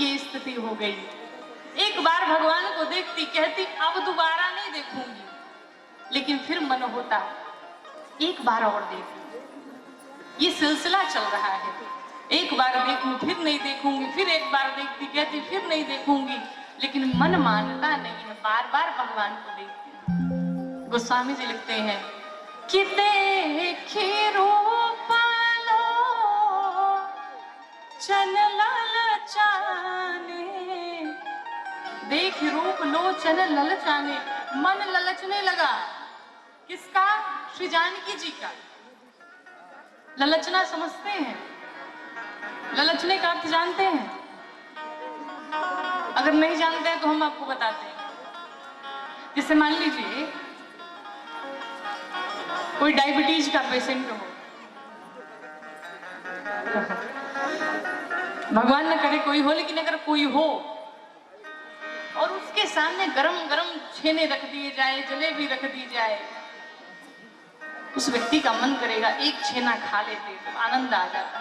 ये स्थिति हो गई। एक बार भगवान को देखती, कहती अब दोबारा नहीं देखूंगी, लेकिन फिर मन होता एक बार और देखूं। ये सिलसिला चल रहा है, एक बार देखूं फिर नहीं देखूंगी, फिर एक बार देखती, कहती फिर नहीं देखूंगी, लेकिन मन मानता नहीं है, बार बार भगवान को देखती। गोस्वामी जी लिखते हैं कि देखी रूप लो चन ललचाने, देख रूप लो चन ललचाने, मन ललचने लगा। किसका? श्री जानकी जी का। ललचना समझते हैं? ललचने का अर्थ जानते हैं? अगर नहीं जानते हैं तो हम आपको बताते हैं। जैसे मान लीजिए कोई डायबिटीज का पेशेंट हो, भगवान न करे कोई हो, लेकिन अगर कोई हो और उसके सामने गरम गरम छेने रख दिए जाए, जलेबी रख दी जाए, उस व्यक्ति का मन करेगा एक छेना खा लेते तो आनंद आ जाता।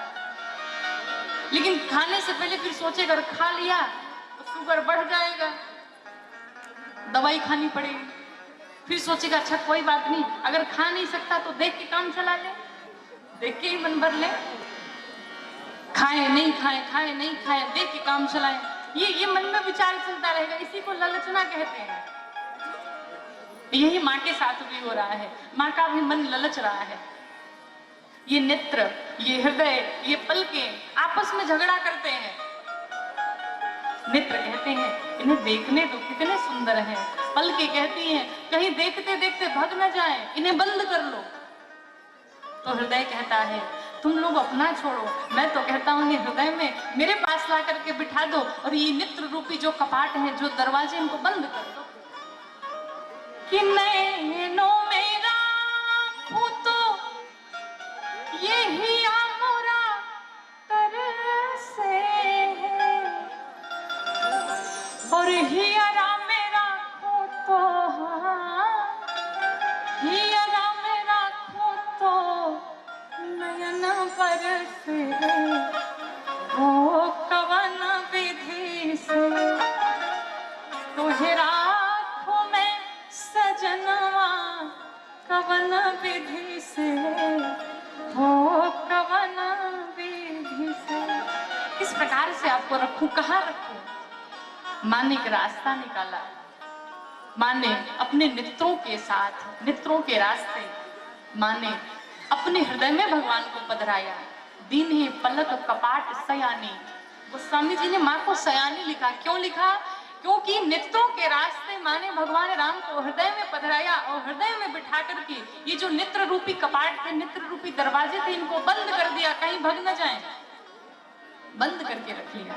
लेकिन खाने से पहले फिर सोचेगा अगर खा लिया तो शुगर बढ़ जाएगा, दवाई खानी पड़ेगी। फिर सोचेगा अच्छा कोई बात नहीं, अगर खा नहीं सकता तो देख के काम चला ले, देख के ही मन भर ले, खाए नहीं खाए, खाए नहीं खाए, देख के काम चलाए। ये मन में विचार चलता रहेगा, इसी को ललचना कहते हैं। यही माँ के साथ भी हो रहा है, माँ का भी मन ललच रहा है। ये नेत्र, ये हृदय, ये पलकें आपस में झगड़ा करते हैं। नेत्र कहते हैं इन्हें देखने दो कितने सुंदर हैं, पलकें कहती हैं कहीं देखते देखते भग न जाए, इन्हें बंद कर लो। तो हृदय कहता है तुम लोग अपना छोड़ो, मैं तो कहता हूँ हृदय में मेरे पास ला करके बिठा दो, और ये नेत्र रूपी जो कपाट है, जो दरवाजे, इनको बंद कर दो। कि नैनों में राखूं तो यही आमोरा तरसे है, और हियरा में राखूं तो, हियरा में राखूं तो नयन बरसे है, वो कवन विधि से तुझे राखूं मैं सजनवा, कवन विधि से, हो कवन विधि से। किस प्रकार से आपको रखूं, कहाँ रखूं? माँ ने एक रास्ता निकाला। माँ ने अपने नेत्रों के साथ, नेत्रों के रास्ते, माँ ने अपने हृदय में भगवान को पधराया। दीन ही पलक कपाट सयानी। गोस्वामी जी ने माँ को सयानी लिखा। क्यों लिखा? क्योंकि नेत्रों के रास्ते माँ ने भगवान राम को हृदय में पधराया, और हृदय में बिठा करके ये जो नेत्र रूपी कपाट थे, नेत्र रूपी दरवाजे थे, इनको बंद कर दिया, कहीं भग न जाए, बंद करके रख लिया।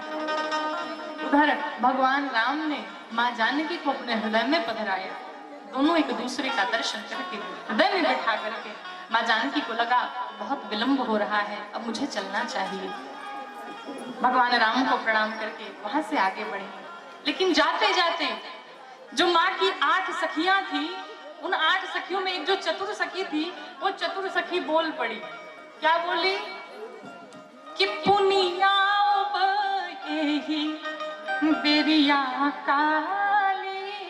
उधर भगवान राम ने माँ जानकी को अपने हृदय में पधराया। दोनों एक दूसरे का दर्शन करके हृदय में बिठा करके माँ जानकी को लगा बहुत विलंब हो रहा है, अब मुझे चलना चाहिए। भगवान राम को प्रणाम करके वहां से आगे बढ़े। लेकिन जाते जाते जो माँ की 8 सखियां थी, उन 8 सखियों में एक जो चतुर सखी थी, वो चतुर सखी बोल पड़ी। क्या बोली? कि पुनिया ही बेरिया काली,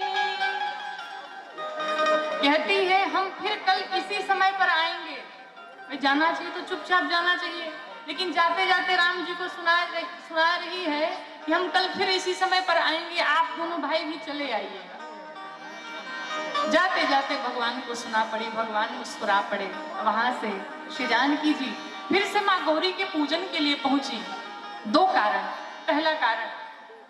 कहती है हम फिर कल इसी समय पर आएंगे। भाई जाना चाहिए तो चुपचाप जाना चाहिए, लेकिन जाते जाते राम जी को सुना रही है कि हम कल फिर इसी समय पर आएंगे, आप दोनों भाई भी चले आइएगा। जाते जाते भगवान को सुना पड़ी, भगवान मुस्कुरा पड़े। वहां से श्री जानकी जी फिर से माँ गौरी के पूजन के लिए पहुंची। 2 कारण। पहला कारण,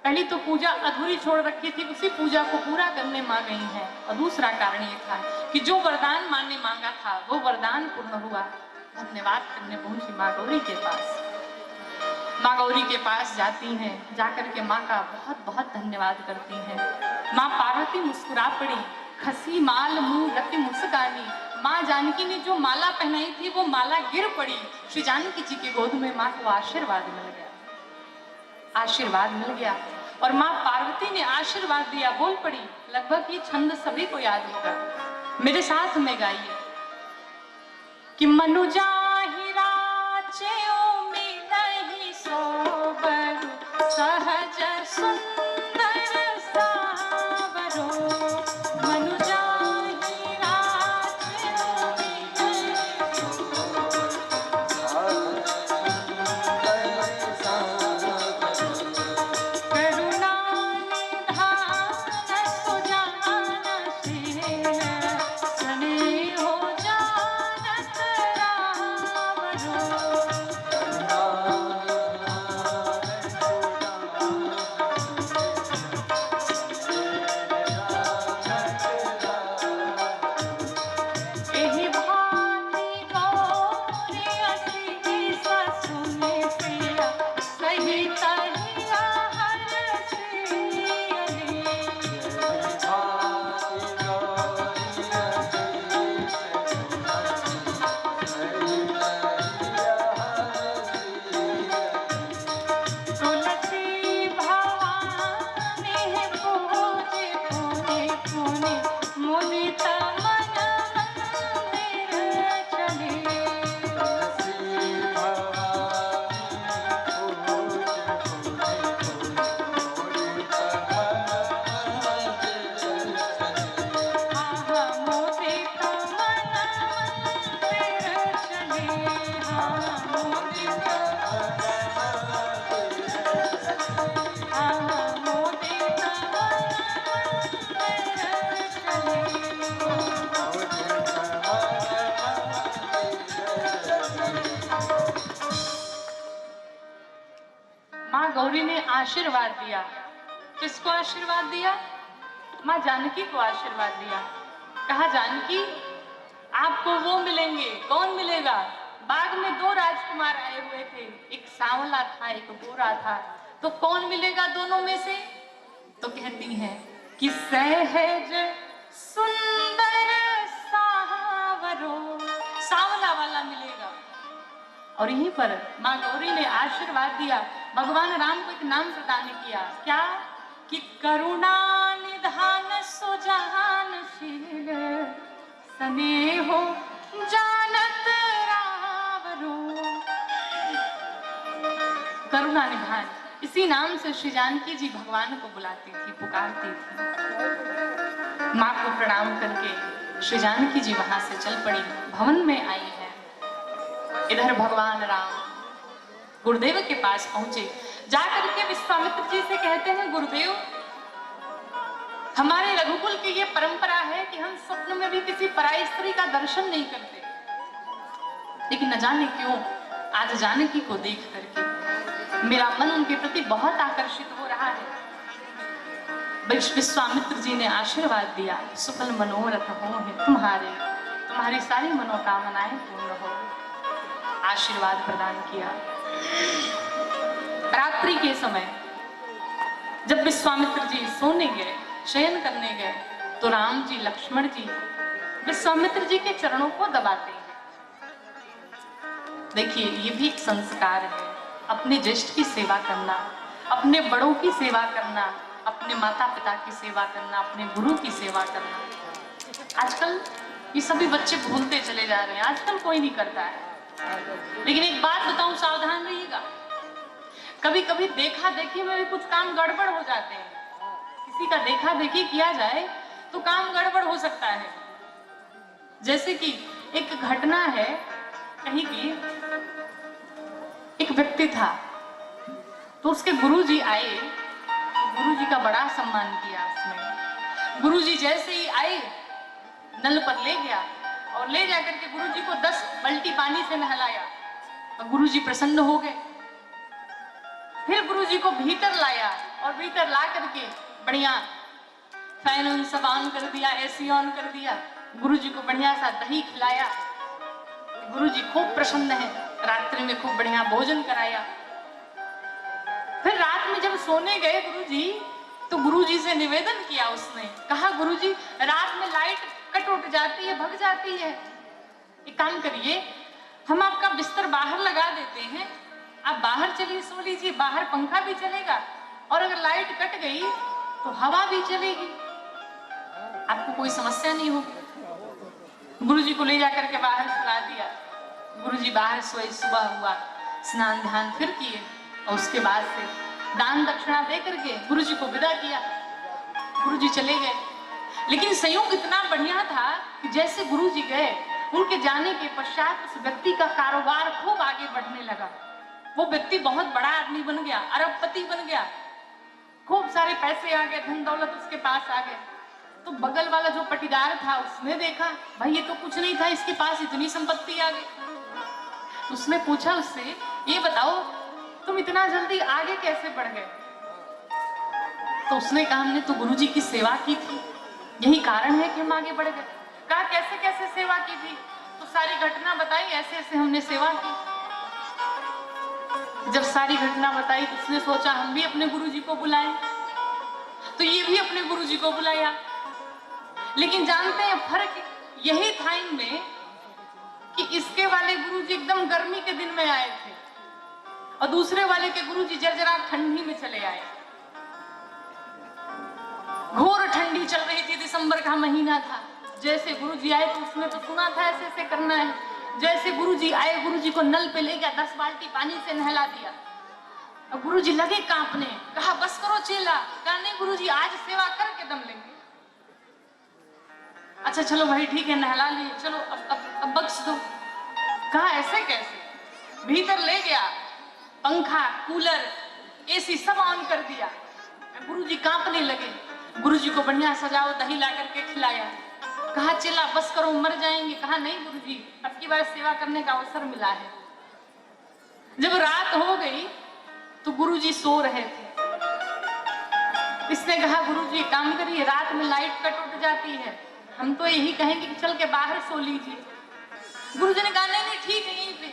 पहली तो पूजा अधूरी छोड़ रखी थी, उसी पूजा को पूरा करने माँ गई है। और दूसरा कारण ये था कि जो वरदान माँ ने मांगा था वो वरदान पूर्ण हुआ। धन्यवाद करने पहुंची माँ गौरी के पास। माँ गौरी के पास जाती हैं, जाकर के माँ का बहुत बहुत धन्यवाद करती हैं। माँ पार्वती मुस्कुरा पड़ी, खसी माल मुंह रति मुस्कानी। माँ जानकी ने जो माला पहनाई थी वो माला गिर पड़ी। श्री जानकी जी के गोद में माँ को आशीर्वाद मिल गया, आशीर्वाद मिल गया। और माँ पार्वती ने आशीर्वाद दिया, बोल पड़ी। लगभग ये छंद सभी को याद होगा, मेरे साथ में गाइए। कि मनुजा ही राचे में नहीं सोबर सहज सुंदर सावरो मनु जाहि रात करुणा निधान सुजानशील स्नेहो जानत रावरो एहि भांति गौरी अति ससुने प्रिया सहित हिया हरसियली तुलसी भवानी पूजे पुनि पुनि मुदित मन मंदिर चले आहा मुदित मन मंदिर चले आहा मुदित आहा मुदित मन मंदिर चले। माँ गौरी ने आशीर्वाद दिया। किसको आशीर्वाद दिया? माँ जानकी को आशीर्वाद दिया। कहा जानकी आपको वो मिलेंगे। कौन मिलेगा? बाग में दो राजकुमार आए हुए थे, एक सांवला था एक गोरा था, तो कौन मिलेगा दोनों में से? तो कहती हैं कि सहज सुंदर सावरो, सांवला वाला मिलेगा। और यहीं पर माँ गौरी ने आशीर्वाद दिया। भगवान राम को एक नाम प्रदान किया। क्या? कि करुणा निधान सुजानशील स्नेहो जानत रावरो। करुणा निधान, इसी नाम से श्री जानकी जी भगवान को बुलाती थी, पुकारती थी। माँ को प्रणाम करके श्री जानकी जी वहां से चल पड़ी, भवन में आई है। इधर भगवान राम गुरुदेव के पास पहुंचे। जाकर के विश्वामित्र जी से कहते हैं, गुरुदेव हमारे रघुकुल की ये परंपरा है कि हम स्वप्न में भी किसी पराई स्त्री का दर्शन नहीं करते, लेकिन न जाने क्यों आज जानकी को देख करके मेरा मन उनके प्रति बहुत आकर्षित हो रहा है। विश्वामित्र जी ने आशीर्वाद दिया, सुफल मनोरथ हो है तुम्हारे, तुम्हारी सारी मनोकामनाएं पूर्ण हो। आशीर्वाद प्रदान किया। रात्रि के समय जब विश्वामित्र जी सोने गए, शयन करने गए, तो राम जी लक्ष्मण जी विश्वामित्र जी के चरणों को दबाते हैं। देखिए ये भी एक संस्कार है, अपने ज्येष्ठ की सेवा करना, अपने बड़ों की सेवा करना, अपने माता पिता की सेवा करना, अपने गुरु की सेवा करना। आजकल ये सभी बच्चे भूलते चले जा रहे हैं, आजकल कोई नहीं करता है। लेकिन एक बात बताऊं, सावधान रहिएगा। कभी कभी देखा देखी में भी कुछ काम गड़बड़ हो जाते हैं। किसी का देखा देखी किया जाए तो काम गड़बड़ हो सकता है। जैसे कि एक घटना है कहीं की, एक व्यक्ति था, तो उसके गुरुजी आए, गुरुजी का बड़ा सम्मान किया उसने। गुरुजी जैसे ही आए नल पर ले गया और ले जाकर के गुरुजी को 10 बाल्टी पानी से नहलाया और गुरुजी प्रसन्न हो गए। फिर गुरुजी को भीतर लाया और भीतर ला करके बढ़िया फैन उन सब ऑन कर दिया, एसी ऑन कर दिया, गुरुजी को बढ़िया सा दही खिलाया। गुरुजी खूब प्रसन्न है, रात्रि में खूब बढ़िया भोजन कराया। फिर रात में जब सोने गए गुरुजी, तो गुरुजी से निवेदन किया उसने, कहा गुरुजी रात में लाइट कट उठ जाती है, भग जाती है, एक काम करिए हम आपका बिस्तर बाहर लगा देते हैं, आप बाहर चलिए सो लीजिए, बाहर पंखा भी चलेगा और अगर लाइट कट गई तो हवा भी चलेगी, आपको कोई समस्या नहीं होगी। गुरुजी को ले जाकर के बाहर सुला दिया। गुरुजी बाहर सोए, सुबह हुआ, स्नान ध्यान फिर किए और उसके बाद से दान दक्षिणा दे करके गुरु जी को विदा किया। गुरु जी चले गए, लेकिन संयोग इतना बढ़िया था कि जैसे गुरु जी गए, उनके जाने के पश्चात उस व्यक्ति का कारोबार खूब आगे बढ़ने लगा। वो व्यक्ति बहुत बड़ा आदमी बन गया, अरबपति बन गया, खूब सारे पैसे आ गए, धन दौलत उसके पास आ गए। तो बगल वाला जो पटीदार था उसने देखा, भाई ये तो कुछ नहीं था, इसके पास इतनी संपत्ति आ गई। उसने पूछा उससे, ये बताओ तुम इतना जल्दी आगे कैसे बढ़ गए? तो उसने कहा, हमने तो गुरु जी की सेवा की थी, यही कारण है कि हम आगे बढ़ गए। कहा कैसे कैसे सेवा की थी? तो सारी घटना बताई, ऐसे ऐसे हमने सेवा की। जब सारी घटना बताई तो उसने सोचा हम भी अपने गुरु जी को बुलाएं, तो ये भी अपने गुरु जी को बुलाया। लेकिन जानते हैं फर्क यही था इनमें कि इसके वाले गुरु जी एकदम गर्मी के दिन में आए थे और दूसरे वाले के गुरु जी जर्जरा ठंडी में चले आए। घोर ठंडी चल रही थी, दिसंबर का महीना था। जैसे गुरु जी आए तो उसने तो सुना था ऐसे ऐसे करना है। जैसे गुरु जी आए, गुरु जी को नल पे ले गया, 10 बाल्टी पानी से नहला दिया। और गुरु जी लगे कांपने, कहा बस करो चेला। कहा नहीं गुरु जी, आज सेवा करके दम लेंगे। अच्छा चलो भाई ठीक है, नहला लिए, चलो अब बख्श दो। कहा ऐसे कैसे? भीतर ले गया, पंखा कूलर एसी सब ऑन कर दिया। गुरु जी कांपने लगे। गुरु जी को बढ़िया सजाओ, दही ला करके खिलाया। कहा चेला बस करो, मर जाएंगे। कहा नहीं गुरु जी, अब की बार सेवा करने का अवसर मिला है। जब रात हो गई तो गुरु जी सो रहे थे। इसने कहा गुरु जी काम करिए, रात में लाइट कट उठ जाती है, हम तो यही कहेंगे कि चल के बाहर सो लीजिए। गुरु जी ने कहा नहीं नहीं ठीक है यहीं पे।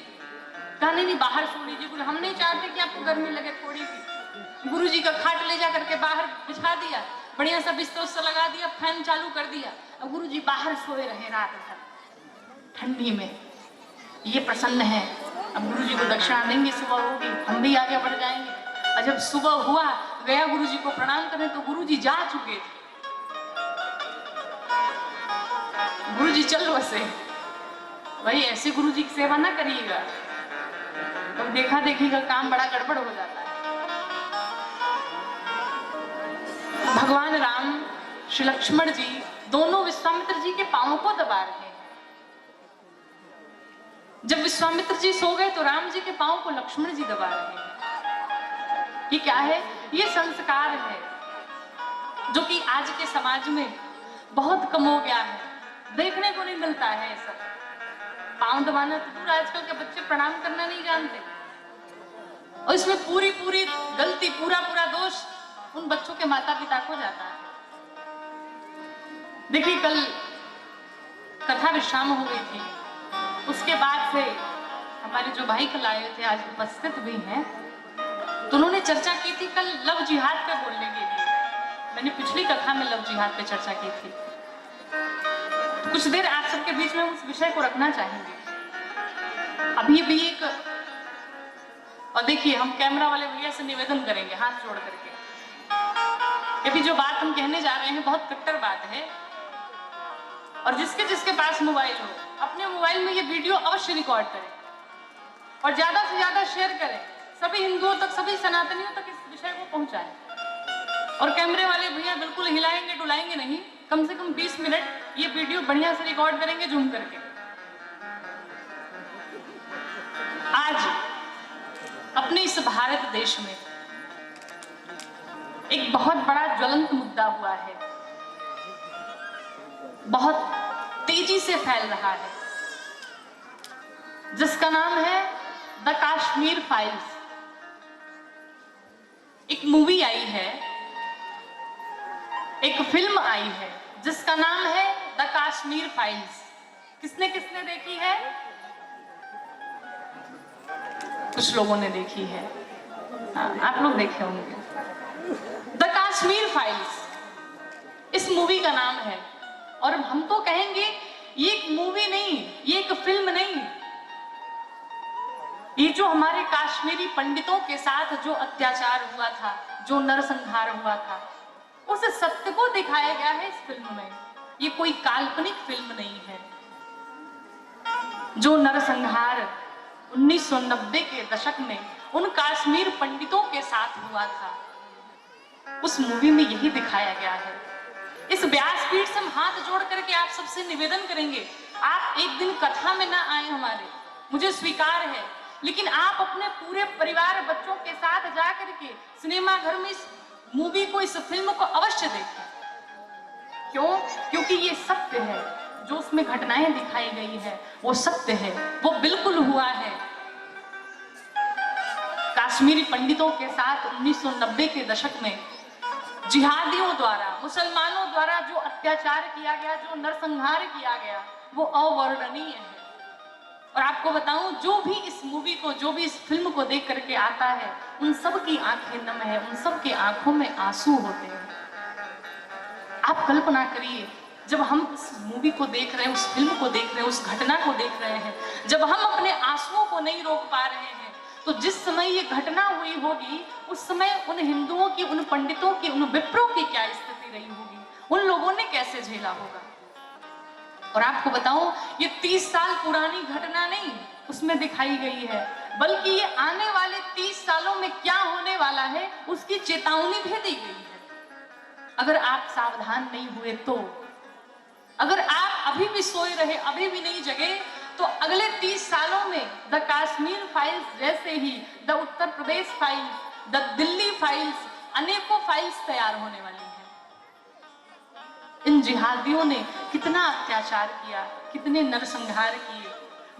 कहा नहीं नहीं बाहर सो लीजिए, बोले हम नहीं चाहते कि आपको गर्मी लगे थोड़ी सी। गुरु जी का खाट ले जा करके बाहर बिछा दिया, बढ़िया सा बिस्तर से लगा दिया, फैन चालू कर दिया। अब गुरु जी बाहर सोए रहे रात भर ठंडी में। ये प्रसन्न है, अब गुरु जी को दक्षिणा देंगे, सुबह होगी, हम भी आगे बढ़ जाएंगे। और जब सुबह हुआ, गया गुरु जी को प्रणाम करने, तो गुरु जी जा चुके थे। गुरु जी चल बसे। भाई ऐसे गुरु जी की सेवा ना करिएगा, तो देखा देखी का काम बड़ा गड़बड़ हो जाता है। भगवान राम, श्री लक्ष्मण जी दोनों विश्वामित्र जी के पांवों को दबा रहे हैं। जब विश्वामित्र जी सो गए तो राम जी के पांव को लक्ष्मण जी दबा रहे हैं। ये क्या है? ये संस्कार है जो कि आज के समाज में बहुत कम हो गया है, देखने को नहीं मिलता है। सब पांव दबाना तो दूर, आजकल के बच्चे प्रणाम करना नहीं जानते, और इसमें पूरी पूरी गलती, पूरा पूरा दोष उन बच्चों के माता पिता को जाता है। देखिए कल कथा विश्राम हो गई थी, उसके बाद से हमारे जो भाई कल आए थे, आज उपस्थित भी हैं, तो उन्होंने चर्चा की थी कल लव जिहाद पे बोलने के लिए। मैंने पिछली कथा में लव जिहाद पे चर्चा की थी, तो कुछ देर आप सबके बीच में उस विषय को रखना चाहेंगे। अभी भी एक, और देखिए हम कैमरा वाले भैया से निवेदन करेंगे हाथ जोड़ करके, अभी जो बात हम कहने जा रहे हैं बहुत कट्टर बात है, और जिसके जिसके पास मोबाइल हो अपने मोबाइल में ये वीडियो अवश्य रिकॉर्ड करें और ज्यादा से ज्यादा शेयर करें, सभी हिंदुओं तक, सभी सनातनियों तक इस विषय को पहुंचाएं। और कैमरे वाले भैया बिल्कुल हिलाएंगे डुलाएंगे नहीं, कम से कम 20 मिनट ये वीडियो बढ़िया से रिकॉर्ड करेंगे जूम करके। आज अपने इस भारत देश में एक बहुत बड़ा ज्वलंत मुद्दा हुआ है, बहुत तेजी से फैल रहा है, जिसका नाम है द कश्मीर फाइल्स। एक मूवी आई है, एक फिल्म आई है जिसका नाम है द कश्मीर फाइल्स। किसने किसने देखी है? कुछ लोगों ने देखी है, आप लोग देखे होंगे। द कश्मीर फाइल्स इस मूवी का नाम है, और हम तो कहेंगे ये एक मूवी नहीं, ये एक फिल्म नहीं, ये जो हमारे काश्मीरी पंडितों के साथ जो अत्याचार हुआ था, जो नरसंहार हुआ था, उस सत्य को दिखाया गया है इस फिल्म में। ये कोई काल्पनिक फिल्म नहीं है। जो नरसंहार 1990 के दशक में उन कश्मीर पंडितों के साथ हुआ था, उस मूवी में यही दिखाया गया है। इस व्यासपीठ से हम हाथ जोड़ करके आप सबसे निवेदन करेंगे, आप एक दिन कथा में ना आए हमारे, मुझे स्वीकार है, लेकिन आप अपने पूरे परिवार बच्चों के साथ जा करके सिनेमा घर में इस मूवी को, इस फिल्म को अवश्य देखें। क्यों? क्योंकि ये सत्य है, जो उसमें घटनाएं दिखाई गई है वो सत्य है, वो बिल्कुल हुआ है। कश्मीरी पंडितों के साथ 1990 के दशक में जिहादियों द्वारा, मुसलमानों द्वारा जो अत्याचार किया गया, जो नरसंहार किया गया, वो अवर्णनीय है। और आपको बताऊं, जो भी इस मूवी को, जो भी इस फिल्म को देख करके आता है, उन सब की आंखें नम है, उन सब की आंखों में आंसू होते हैं। आप कल्पना करिए, जब हम इस मूवी को देख रहे हैं, उस फिल्म को देख रहे हैं, उस घटना को देख रहे हैं, जब हम अपने आंसुओं को नहीं रोक पा रहे हैं, तो जिस समय ये घटना हुई होगी, उस समय उन हिंदुओं की, उन पंडितों की, उन विप्रों की क्या स्थिति रही होगी, उन लोगों ने कैसे झेला होगा। और आपको बताऊं, ये 30 साल पुरानी घटना नहीं उसमें दिखाई गई है, बल्कि ये आने वाले 30 सालों में क्या होने वाला है उसकी चेतावनी भी दी गई है। अगर आप सावधान नहीं हुए तो, अगर आप अभी भी सोए रहे, अभी भी नहीं जगे, तो अगले 30 सालों में द कश्मीर फाइल्स जैसे ही the Uttar Pradesh files, the Delhi files, अनेकों फाइल्स तैयार होने वाली हैं। इन जिहादियों ने कितना अत्याचार किया, कितने नरसंहार किए,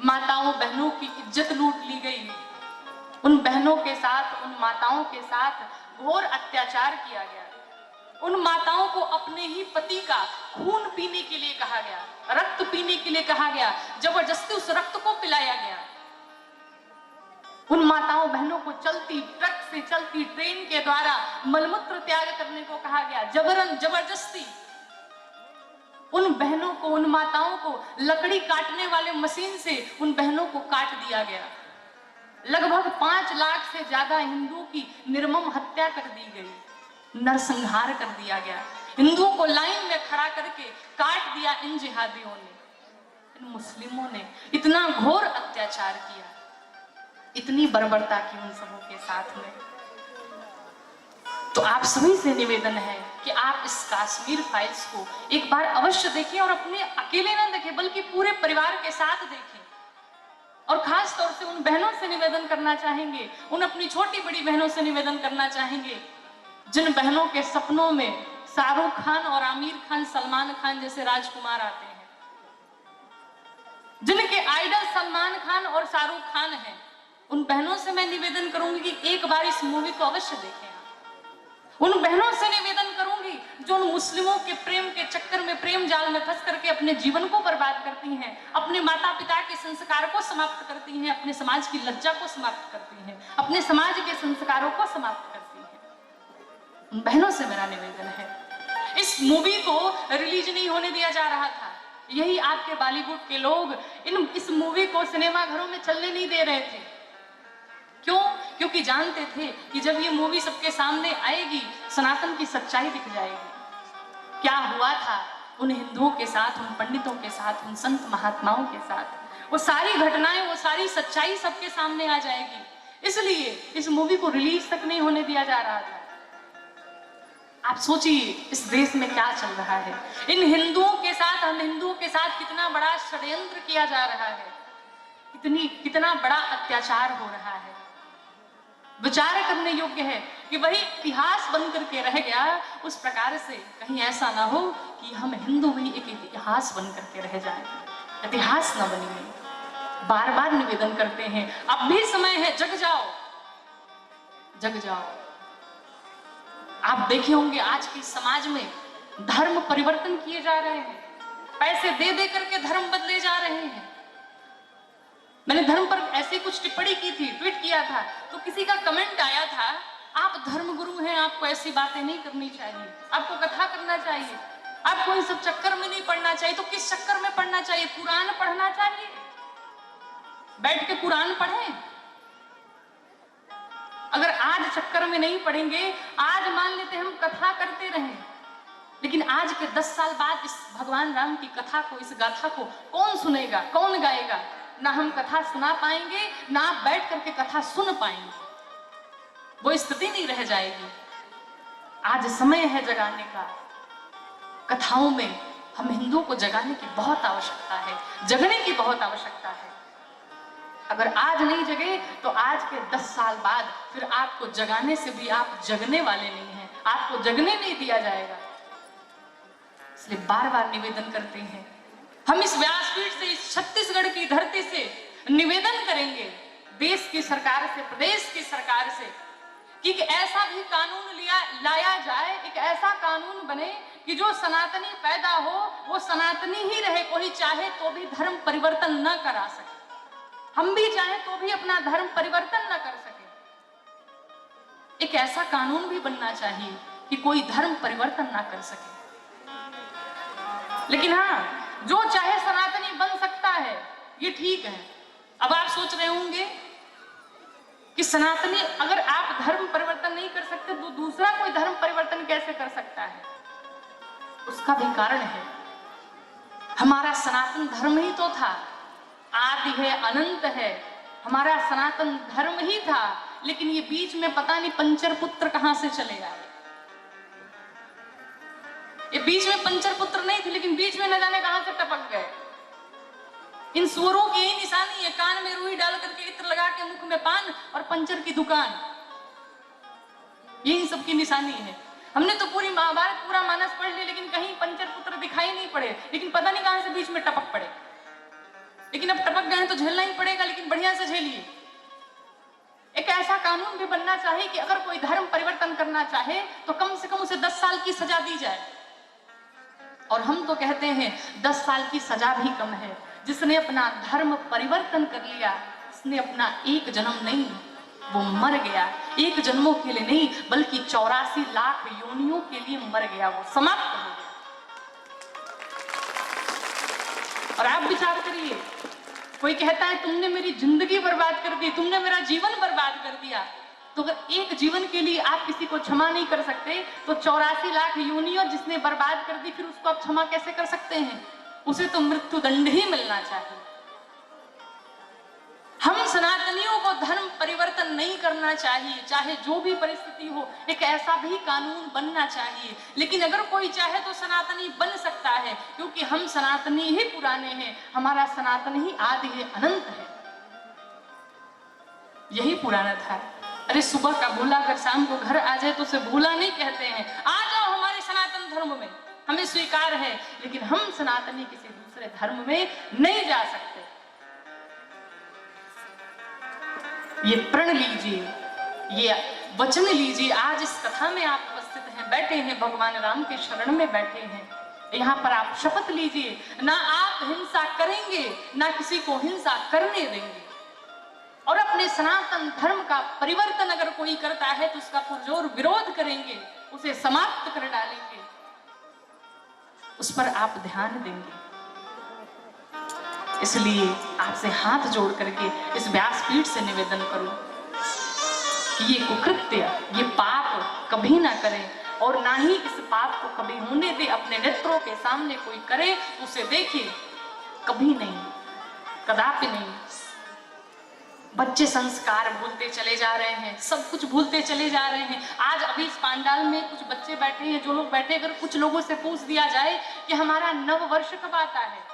माताओं बहनों की इज्जत लूट ली गई, उन बहनों के साथ, उन माताओं के साथ घोर अत्याचार किया गया। उन माताओं को अपने ही पति का खून पीने के लिए कहा गया, रक्त पीने के लिए कहा गया, जबरदस्ती उस रक्त को पिलाया गया। उन माताओं बहनों को चलती ट्रक से, चलती ट्रेन के द्वारा मलमूत्र त्याग करने को कहा गया, जबरन जबरदस्ती। उन बहनों को, उन माताओं को लकड़ी काटने वाले मशीन से उन बहनों को काट दिया गया। लगभग 5 लाख से ज्यादा हिंदुओं की निर्मम हत्या कर दी गई, नरसंहार कर दिया गया। हिंदुओं को लाइन में खड़ा करके काट दिया इन जिहादियों ने, इन मुस्लिमों ने इतना घोर अत्याचार किया, इतनी बर्बरता की उन सबों के साथ में। तो आप सभी से निवेदन है कि आप इस कश्मीर फाइल्स को एक बार अवश्य देखें, और अपने अकेले ना देखें बल्कि पूरे परिवार के साथ देखें। और खास तौर से उन बहनों से निवेदन करना चाहेंगे, उन अपनी छोटी बड़ी बहनों से निवेदन करना चाहेंगे जिन बहनों के सपनों में शाहरुख खान और आमिर खान, सलमान खान जैसे राजकुमार आते हैं, जिनके आइडल सलमान खान और शाहरुख खान हैं, उन बहनों से मैं निवेदन करूंगी कि एक बार इस मूवी को अवश्य देखें। उन बहनों से निवेदन करूंगी जो उन मुस्लिमों के प्रेम के चक्कर में, प्रेम जाल में फंस करके अपने जीवन को बर्बाद करती हैं, अपने माता पिता के संस्कार को समाप्त करती हैं, अपने समाज की लज्जा को समाप्त करती हैं, अपने समाज के संस्कारों को समाप्त करती हैं। उन बहनों से मेरा निवेदन है। इस मूवी को रिलीज नहीं होने दिया जा रहा था, यही आपके बॉलीवुड के लोग इस मूवी को सिनेमा घरों में चलने नहीं दे रहे थे। क्यों? क्योंकि जानते थे कि जब ये मूवी सबके सामने आएगी, सनातन की सच्चाई दिख जाएगी। क्या हुआ था उन हिंदुओं के साथ, उन पंडितों के साथ, उन संत महात्माओं के साथ, वो सारी घटनाएं, वो सारी सच्चाई सबके सामने आ जाएगी। इसलिए इस मूवी को रिलीज तक नहीं होने दिया जा रहा था। आप सोचिए इस देश में क्या चल रहा है, इन हिंदुओं के साथ, हम हिंदुओं के साथ कितना बड़ा षड्यंत्र किया जा रहा है, कितना बड़ा अत्याचार हो रहा है। विचार करने योग्य है कि वही इतिहास बन करके रह गया, उस प्रकार से कहीं ऐसा ना हो कि हम हिंदू भी एक इतिहास बन करके रह जाएं, इतिहास ना बनिए। बार बार निवेदन करते हैं, अब भी समय है, जग जाओ, जग जाओ। आप देखे होंगे आज के समाज में धर्म परिवर्तन किए जा रहे हैं, पैसे दे दे करके धर्म बदले जा रहे हैं। मैंने धर्म पर ऐसे कुछ टिप्पणी की थी, ट्वीट किया था, तो किसी का कमेंट आया था, आप धर्मगुरु हैं, आपको ऐसी बातें नहीं करनी चाहिए, आपको कथा करना चाहिए, आपको इन सब चक्कर में नहीं पढ़ना चाहिए। तो किस चक्कर में पढ़ना चाहिए? कुरान पढ़ना चाहिए, बैठ के कुरान पढ़ें। अगर आज चक्कर में नहीं पढ़ेंगे, आज मान लेते हम कथा करते रहें, लेकिन आज के 10 साल बाद इस भगवान राम की कथा को, इस गाथा को कौन सुनेगा, कौन गाएगा? ना हम कथा सुना पाएंगे, ना आप बैठ करके कथा सुन पाएंगे। वो स्थिति नहीं रह जाएगी। आज समय है जगाने का। कथाओं में हम हिंदुओं को जगाने की बहुत आवश्यकता है, जगने की बहुत आवश्यकता है। अगर आज नहीं जगे तो आज के 10 साल बाद फिर आपको जगाने से भी आप जगने वाले नहीं हैं, आपको जगने नहीं दिया जाएगा। इसलिए बार बार निवेदन करते हैं, हम इस व्यासपीठ से, इस छत्तीसगढ़ की धरती से निवेदन करेंगे देश की सरकार से, प्रदेश की सरकार से कि एक ऐसा भी कानून लाया जाए, एक ऐसा कानून बने कि जो सनातनी पैदा हो वो सनातनी ही रहे, कोई चाहे तो भी धर्म परिवर्तन न करा सके, हम भी चाहे तो भी अपना धर्म परिवर्तन न कर सके। एक ऐसा कानून भी बनना चाहिए कि कोई धर्म परिवर्तन ना कर सके। लेकिन हाँ, जो चाहे सनातनी बन सकता है, ये ठीक है। अब आप सोच रहे होंगे कि सनातनी, अगर आप धर्म परिवर्तन नहीं कर सकते तो दूसरा कोई धर्म परिवर्तन कैसे कर सकता है? उसका भी कारण है। हमारा सनातन धर्म ही तो था, आदि है, अनंत है, हमारा सनातन धर्म ही था। लेकिन ये बीच में पता नहीं पंचर पुत्र कहां से चले आए। ये बीच में पंचर पुत्र नहीं थे, लेकिन बीच में न जाने कहां से टपक गए। इन सुअरों की यही निशानी है, कान में रुई डाल करके इत्र लगा के मुख में पान और पंचर की दुकान, यही सबकी निशानी है। हमने तो पूरी महाभारत, पूरा मानस पढ़ लिया, लेकिन कहीं पंचर पुत्र दिखाई नहीं पड़े, लेकिन पता नहीं कहां से बीच में टपक पड़े। लेकिन अब टपक गए तो झेलना ही पड़ेगा, लेकिन बढ़िया से झेलिए। एक ऐसा कानून भी बनना चाहिए कि अगर कोई धर्म परिवर्तन करना चाहे तो कम से कम उसे 10 साल की सजा दी जाए। और हम तो कहते हैं 10 साल की सजा भी कम है। जिसने अपना धर्म परिवर्तन कर लिया, उसने अपना एक जन्म नहीं, वो मर गया। एक जन्मों के लिए नहीं, बल्कि 84 लाख योनियों के लिए मर गया, वो समाप्त हो गया। और आप विचार करिए, कोई कहता है तुमने मेरी जिंदगी बर्बाद कर दी, तुमने मेरा जीवन बर्बाद कर दिया। तो अगर एक जीवन के लिए आप किसी को क्षमा नहीं कर सकते, तो 84 लाख योनियों जिसने बर्बाद कर दी, फिर उसको आप क्षमा कैसे कर सकते हैं? उसे तो मृत्यु दंड ही मिलना चाहिए। हम सनातनियों को धर्म परिवर्तन नहीं करना चाहिए, चाहे जो भी परिस्थिति हो। एक ऐसा भी कानून बनना चाहिए। लेकिन अगर कोई चाहे तो सनातनी बन सकता है, क्योंकि हम सनातनी ही पुराने हैं, हमारा सनातन ही आदि है, अनंत है, यही पुराना था। अरे सुबह का भूला अगर शाम को घर आ जाए तो उसे भूला नहीं कहते हैं। आ जाओ हमारे सनातन धर्म में, हमें स्वीकार है, लेकिन हम सनातनी किसी दूसरे धर्म में नहीं जा सकते। ये प्रण लीजिए, ये वचन लीजिए। आज इस कथा में आप उपस्थित हैं, बैठे हैं, भगवान राम के शरण में बैठे हैं। यहाँ पर आप शपथ लीजिए, ना आप हिंसा करेंगे, ना किसी को हिंसा करने देंगे। और अपने सनातन धर्म का परिवर्तन अगर कोई करता है तो उसका पुरजोर विरोध करेंगे, उसे समाप्त कर डालेंगे। उस पर आप ध्यान देंगे। इसलिए आपसे हाथ जोड़ करके इस व्यासपीठ से निवेदन करूं कि ये कुकृत्य, ये पाप कभी ना करें, और ना ही इस पाप को कभी होने दे। अपने नेत्रों के सामने कोई करे उसे देखे, कभी नहीं, कदापि नहीं। बच्चे संस्कार भूलते चले जा रहे हैं, सब कुछ भूलते चले जा रहे हैं। आज अभी इस पांडाल में कुछ बच्चे बैठे हैं, जो लोग बैठे, अगर कुछ लोगों से पूछ दिया जाए कि हमारा नव वर्ष कब आता है,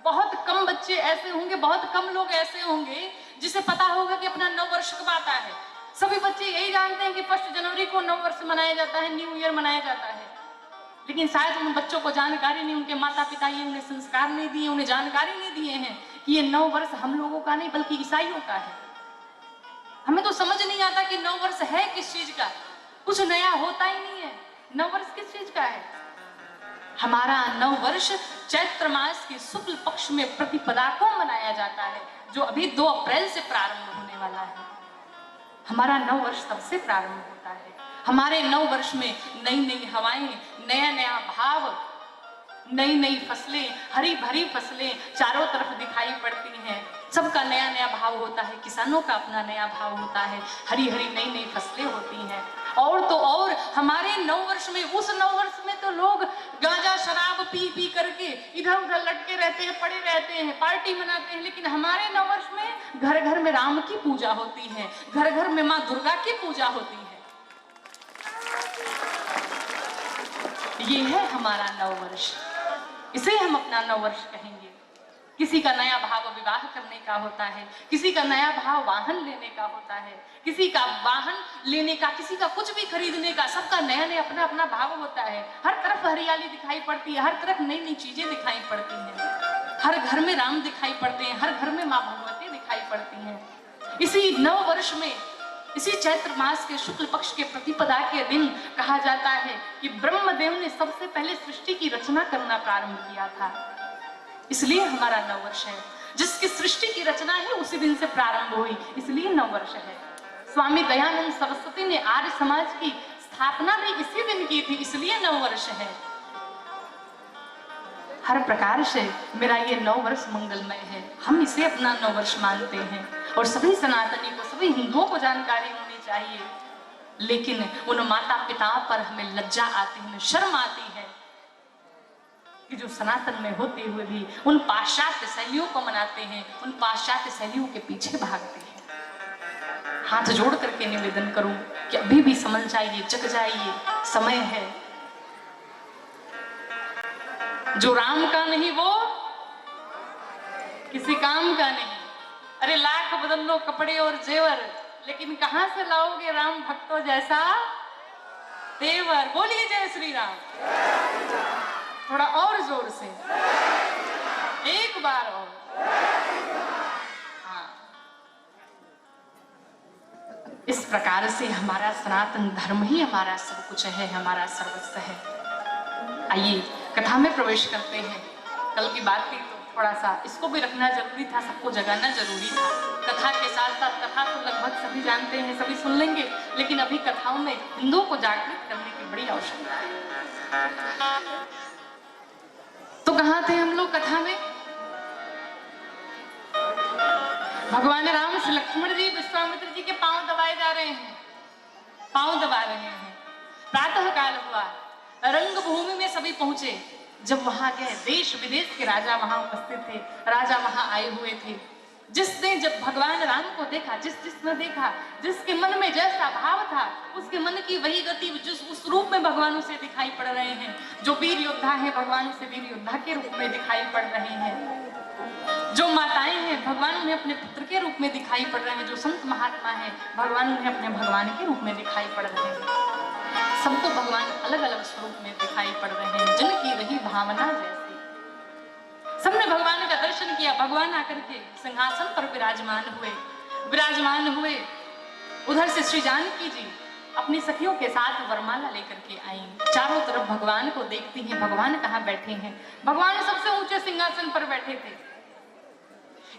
बहुत कम बच्चे ऐसे होंगे, बहुत कम लोग ऐसे होंगे जिसे पता होगा कि अपना नव वर्ष कब आता है। सभी बच्चे यही जानते हैं कि 1 जनवरी को नव वर्ष मनाया जाता है, न्यू ईयर मनाया जाता है। लेकिन शायद उन बच्चों को जानकारी नहीं, उनके माता पिता ये उन्हें संस्कार नहीं दिए, उन्हें जानकारी नहीं दिए हैं कि ये नव वर्ष हम लोगों का नहीं बल्कि ईसाइयों का है। हमें तो समझ नहीं आता कि नव वर्ष है किस चीज का, कुछ नया होता ही नहीं है। नव वर्ष किस चीज का है? हमारा नव वर्ष चैत्र मास के शुक्ल पक्ष में प्रतिपदा को मनाया जाता है, जो अभी 2 अप्रैल से प्रारंभ होने वाला है। हमारा नव वर्ष तब से प्रारंभ होता है। हमारे नव वर्ष में नई नई हवाएं, नया नया भाव, नई नई फसलें, हरी भरी फसलें चारों तरफ दिखाई पड़ती हैं। सबका नया नया भाव होता है, किसानों का अपना नया भाव होता है, हरी हरी नई नई फसलें होती हैं। और तो और हमारे नववर्ष में, उस नववर्ष में तो लोग गांजा शराब पी पी करके इधर उधर लटके रहते हैं, पड़े रहते हैं, पार्टी मनाते हैं। लेकिन हमारे नववर्ष में घर घर में राम की पूजा होती है, घर घर में माँ दुर्गा की पूजा होती है। ये है हमारा नववर्ष, इसे हम अपना नववर्ष कहेंगे। किसी का नया भाव विवाह करने का होता है, किसी का नया भाव वाहन लेने का होता है, किसी का वाहन लेने का, किसी का कुछ भी खरीदने का, सबका नया नया अपना अपना भाव होता है। हर तरफ हरियाली दिखाई पड़ती है, हर तरफ नई नई चीजें दिखाई पड़ती हैं, हर घर में राम दिखाई पड़ते हैं, हर घर में माँ भगवती दिखाई पड़ती हैं। इसी नव वर्ष में, इसी चैत्र मास के शुक्ल पक्ष के प्रतिपदा के दिन कहा जाता है कि ब्रह्मदेव ने सबसे पहले सृष्टि की रचना करना प्रारंभ किया था। इसलिए हमारा नववर्ष है। जिसकी सृष्टि की रचना है उसी दिन से प्रारंभ हुई, इसलिए नववर्ष है। स्वामी दयानंद सरस्वती ने आर्य समाज की स्थापना भी इसी दिन की थी, इसलिए नववर्ष है। हर प्रकार से मेरा ये नववर्ष मंगलमय है, हम इसे अपना नववर्ष मानते हैं। और सभी सनातनी को, सभी हिंदुओं को जानकारी होनी चाहिए। लेकिन उन माता पिता पर हमें लज्जा आती है, शर्म आती है कि जो सनातन में होते हुए भी उन पाश्चात्य शैलियों को मनाते हैं, उन पाश्चात्य शैलियों के पीछे भागते हैं। हाथ जोड़ करके निवेदन करूं कि अभी भी समझ जाइए, जग जाइए, समय है। जो राम का नहीं वो किसी काम का नहीं। अरे लाख बदल लो कपड़े और जेवर, लेकिन कहां से लाओगे राम भक्तों जैसा तेवर। बोलिए जय श्री राम। थोड़ा और जोर से, एक बार और। हाँ, इस प्रकार से हमारा सनातन धर्म ही हमारा सब कुछ है, हमारा सर्वस्व है। आइए कथा में प्रवेश करते हैं। कल की बात थी तो थोड़ा सा इसको भी रखना जरूरी था, सबको जगाना जरूरी था। कथा के साथ साथ, कथा तो लगभग सभी जानते हैं, सभी सुन लेंगे, लेकिन अभी कथाओं में हिंदुओं को जागृत करने की बड़ी आवश्यकता है। तो कहां थे हम लोग कथा में? भगवान राम से लक्ष्मण जी विश्वामित्र जी के पांव दबाए जा रहे हैं, पांव दबा रहे हैं। प्रातः काल हुआ, रंगभूमि में सभी पहुंचे। जब वहां गए, देश विदेश के राजा वहां उपस्थित थे, राजा वहां आए हुए थे। जिसने जब भगवान राम को देखा, जिसने देखा, जिसके मन में जैसा भाव था, उसके मन की वही गति जिस उस रूप में भगवान उसे दिखाई पड़ रहे हैं। जो वीर योद्धा है, भगवान उसे वीर योद्धा के रूप में दिखाई पड़ रहे हैं। जो माताएं हैं, भगवान उन्हें अपने पुत्र के रूप में दिखाई पड़ रहे हैं। जो संत महात्मा है, भगवान उन्हें अपने भगवान के रूप में दिखाई पड़ रहे हैं। सबको भगवान अलग अलग स्वरूप में दिखाई पड़ रहे हैं, जिनकी रही भावना जैसी। सबने भगवान का दर्शन किया। भगवान आकर के सिंहासन पर विराजमान हुए। उधर से श्री जानकी जी अपनी सखियों के साथ वरमाला लेकर के आई। चारों तरफ भगवान को देखती हैं, भगवान कहाँ बैठे हैं? भगवान सबसे ऊंचे सिंहासन पर बैठे थे।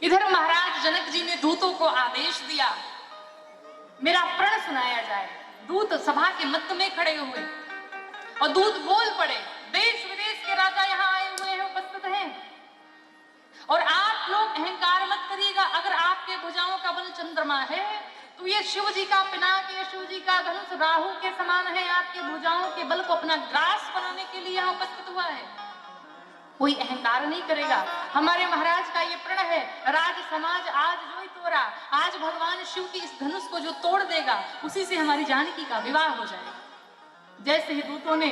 इधर महाराज जनक जी ने दूतों को आदेश दिया, मेरा प्रण सुनाया जाए। दूत सभा के मध्य में खड़े हुए और दूत बोल पड़े, देश विदेश के राजा यहाँ आए हुए हैं, उपस्थित हैं, और आप लोग अहंकार मत करिएगा। अगर आपके भुजाओं का बल चंद्रमा है तो ये शिव जी का पिनाक, ये शिव जी का धनुष राहु के समान है। आपके भुजाओं के बल को अपना ग्रास बनाने के लिए यहाँ उपस्थित हुआ है। कोई अहंकार नहीं करेगा। हमारे महाराज का ये प्रण है, राज समाज आज जो ही तोड़ा, आज भगवान शिव की इस धनुष को जो तोड़ देगा, उसी से हमारी जानकी का विवाह हो जाएगा। जैसे ही दूतों ने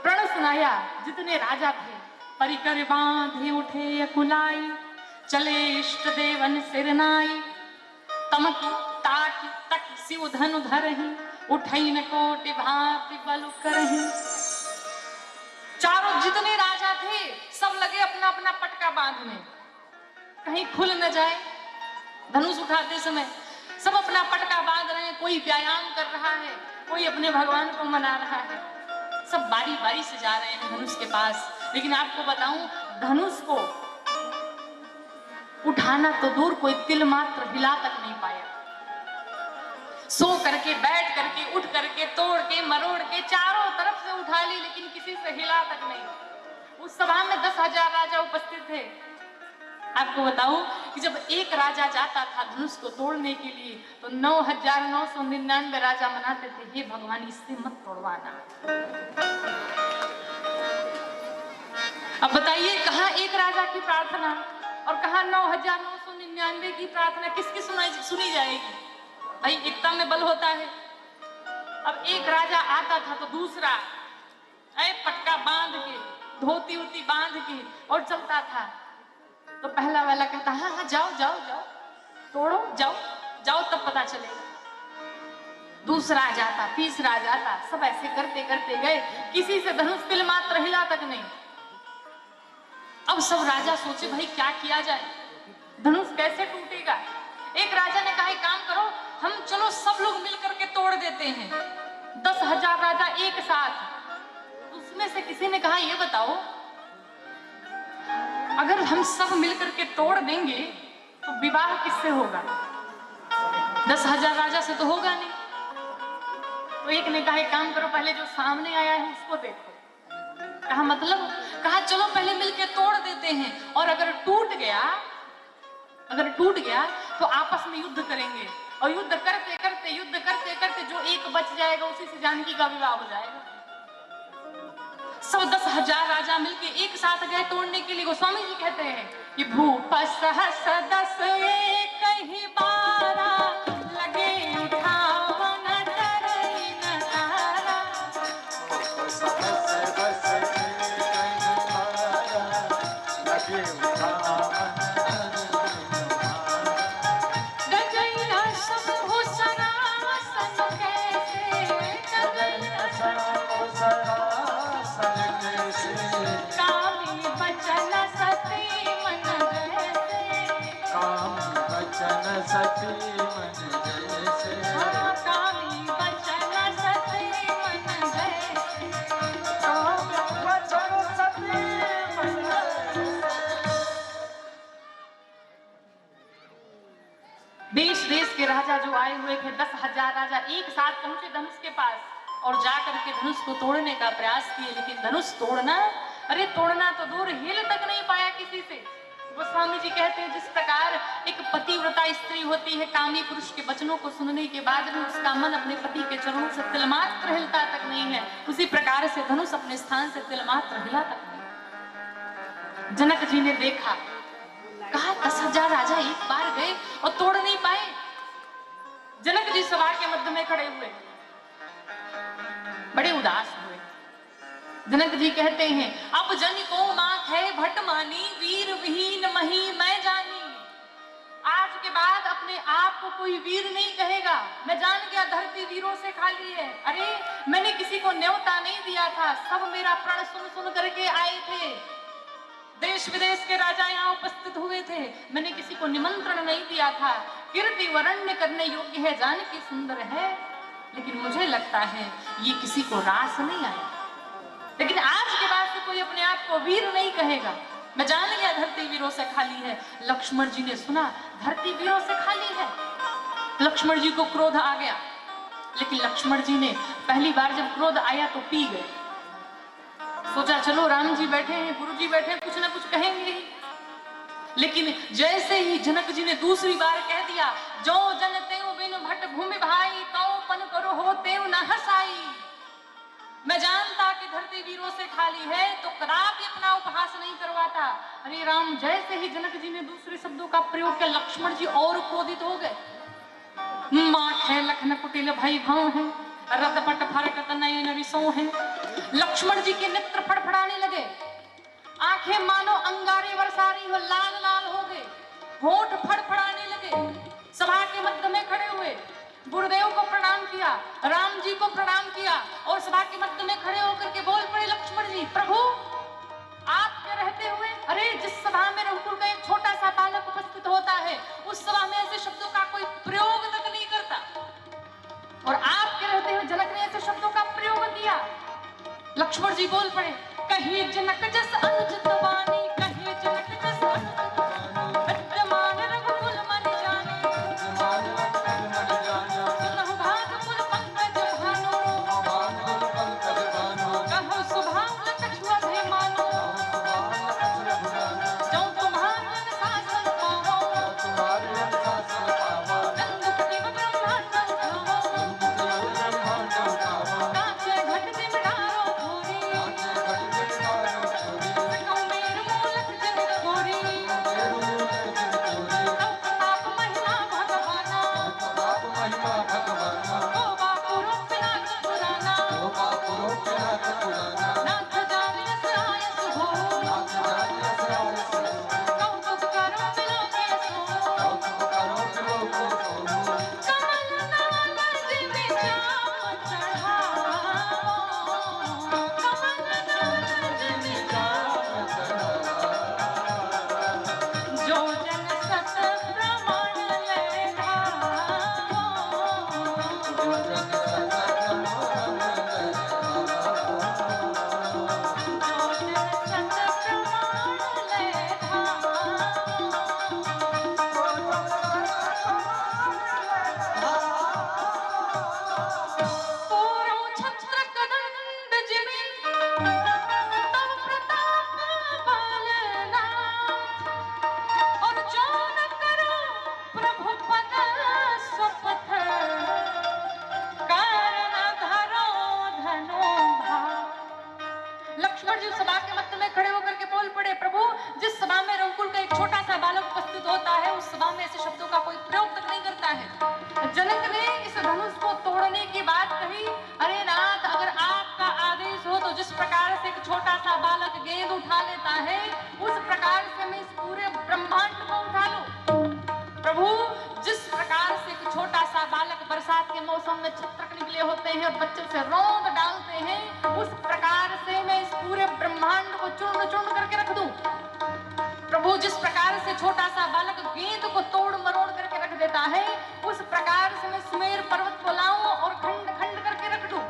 प्रण सुनाया, जितने राजा थे परिकर बांधे उठे अकुलाई, चले इष्ट देवन सिरनाई, तमक ताक तक शिव धनु धरहि, उठई न कोटि भांति बल करहि। चारों जितने राजा थे सब लगे अपना अपना पटका बांधने, कहीं खुल न जाए। धनुष उठाते समय सब अपना पटका बांध रहे हैं। कोई व्यायाम कर रहा है, कोई अपने भगवान को मना रहा है। सब बारी बारी से जा रहे हैं धनुष के पास। लेकिन आपको बताऊं, धनुष को उठाना तो दूर, कोई तिल मात्र हिला तक नहीं पाया। सो करके, बैठ करके, उठ करके, तोड़ के, मरोड़ के चारों तरफ से उठा ली, लेकिन किसी से हिला तक नहीं। उस सभा में 10,000 राजा उपस्थित थे। आपको बताऊं कि जब एक राजा जाता था धनुष को तोड़ने के लिए तो 9,999 राजा मनाते थे, हे भगवान इससे मत तोड़वाना। अब बताइए कहाँ एक राजा की प्रार्थना और कहाँ 9,999 की प्रार्थना, किसकी सुनी जाएगी? भाई एकता में बल होता है। अब एक राजा आता था तो दूसरा पटका बांध के, धोती उती बांध के और चलता था। तो पहला वाला कहता हाँ हाँ जाओ जाओ जाओ, तोड़ो, जाओ जाओ, तब पता चलेगा। दूसरा जाता, तीसरा जाता, सब ऐसे करते करते गए, किसी से धनुष तिल मात्र हिला तक नहीं। अब सब राजा सोचे भाई क्या किया जाए, धनुष कैसे टूटेगा। एक राजा ने कहा एक काम करो, हम चलो सब लोग मिलकर के तोड़ देते हैं। 10,000 राजा एक साथ। उसमें से किसी ने कहा ये बताओ अगर हम सब मिलकर के तोड़ देंगे तो विवाह किससे होगा? 10,000 राजा से तो होगा नहीं। तो एक ने कहा एक काम करो, पहले जो सामने आया है उसको देखो। कहा मतलब? कहा चलो पहले मिलके तोड़ देते हैं और अगर टूट गया तो आपस में युद्ध करेंगे और युद्ध करते करते जो एक बच जाएगा उसी से जानकी का विवाह हो जाएगा। सब 10,000 राजा मिलके एक साथ गए तोड़ने के लिए। गोस्वामी जी कहते हैं कि भूप सहस 10 एक ही बारा लगे उठावन तरई न तारा। गजैया शंभु सरासन कैसे, कामी बचन सती मन जैसे, कामी बचन सती मन जैसे, कामी बचन सती मन जैसे, कामी बचन सती मन जैसे। देश देश के राजा जो आए हुए थे 10,000 राजा एक साथ पहुंचे धनुष के पास और जाकर के धनुष को तोड़ने का प्रयास किए, लेकिन धनुष तोड़ना, अरे तोड़ना तो दूर, हिल तक नहीं पाया किसी से। गोस्वामी जी कहते हैं जिस प्रकार एक पतिव्रता स्त्री होती है, कामी पुरुष के वचनों को सुनने के बाद भी उसका मन अपने पति के चरणों से तिलमात्र हिलता तक नहीं है, उसी प्रकार से धनुष अपने स्थान से तिलमात्र हिला तक नहीं। जनक जी ने देखा, कहा 10,000 राजा एक बार गए और तोड़ नहीं पाए। जनक जी सभा के मध्य में खड़े हुए, बड़े उदास हुए। जनक जी कहते हैं अब जन को माख है भट मानी, वीर विहीन मही मैं जानी। आज के बाद अपने आप को कोई वीर नहीं कहेगा, मैं जान गया धरती वीरों से खाली है। अरे मैंने किसी को न्योता नहीं दिया था, सब मेरा प्रण सुन सुन करके आए थे। देश विदेश के राजा यहाँ उपस्थित हुए थे, मैंने किसी को निमंत्रण नहीं दिया था। कीर्ति वरण्य करने योग्य है, जानकी सुंदर है, लेकिन मुझे लगता है ये किसी को रास नहीं आया। लेकिन आज के बाद से कोई अपने आप को वीर नहीं कहेगा, मैं जान गया धरती वीरों से खाली है। लक्ष्मण जी ने सुना धरती वीरों से खाली है, लक्ष्मण जी को क्रोध आ गया। लेकिन लक्ष्मण जी ने पहली बार जब क्रोध आया तो पी गए। सोचा चलो राम जी बैठे हैं, गुरु जी बैठे हैं, कुछ ना कुछ कहेंगे ही। लेकिन जैसे ही जनक जी ने दूसरी बार कह दिया, जो जन तेऊ बिन भट भूमि भाई, तो पन करो हो तेऊ न हसाई। मैं जानता कि धरती वीरों से खाली है तो कदापि अपना उपहास नहीं करवाता। अरे राम, जैसे ही जनक जी ने दूसरे शब्दों का प्रयोग किया, लक्ष्मण जी और क्रोधित हो गए। माठ है लखन कुटिल भई भाव है, रतपट फरकत नयन रिसो है। लक्ष्मण जी के नेत्र फड़फड़ाने लगे, आंखें मानो अंगारे बरसारी हो, लाल लाल हो गए, होठ फड़फड़ाने लगे। सभा के मध्य में खड़े हुए गुरुदेव को प्रणाम किया, राम जी को प्रणाम किया और सभा के मध्य में खड़े होकर के बोल पड़े लक्ष्मण जी, प्रभु आपके रहते हुए, अरे जिस सभा में रघुकुल का एक छोटा सा बालक उपस्थित होता है उस सभा में ऐसे शब्दों का कोई प्रयोग तक नहीं करता, और आपके रहते हुए जनक ने ऐसे शब्दों का प्रयोग किया। लक्ष्मण जी बोल पड़े, कहीं जनक जस अनुचित वाणी, कहीं जनक जस अनुचित वाणी, विद्यमान रघुकुल मन जाने, सुनहु भागपुर पंकज भानु, कहो सुभाव कछुआ भय मानो, जो तुम्हारा सास तब प्रताप बालनाथ, और जो न करो प्रभु पद स्वपथ, कारण धरो धनो भाव। लक्ष्मण जी सभा के मध्य में खड़े होकर के बोल पड़े, प्रभु जिस सभा में रघुकुल का एक छोटा सा बालक उपस्थित होता है, उस सभा में ऐसे शब्दों का कोई प्रयोग तक नहीं करता है। जनक ने इस धनुष को तोड़ने की बात कही। अरे नाथ, अगर आपका आदेश हो तो जिस प्रकार से एक छोटा सा बालक गेंद उठा लेता है, उस प्रकार से मैं इस पूरे ब्रह्मांड को उठा लूं। प्रभु जिस प्रकार से एक छोटा सा बालक बरसात के मौसम में छत्रक निकले होते हैं और बच्चे से रौंद डालते हैं, उस प्रकार से मैं इस पूरे ब्रह्मांड को चूर्ण चूर्ण करके रख दूं। प्रभु जिस प्रकार से छोटा सा बालक गेंद को तोड़ मरोड़ करके रख देता है, उस प्रकार से मैं सुमेर पर्वत को लाऊं और खंड खंड करके रख दूं।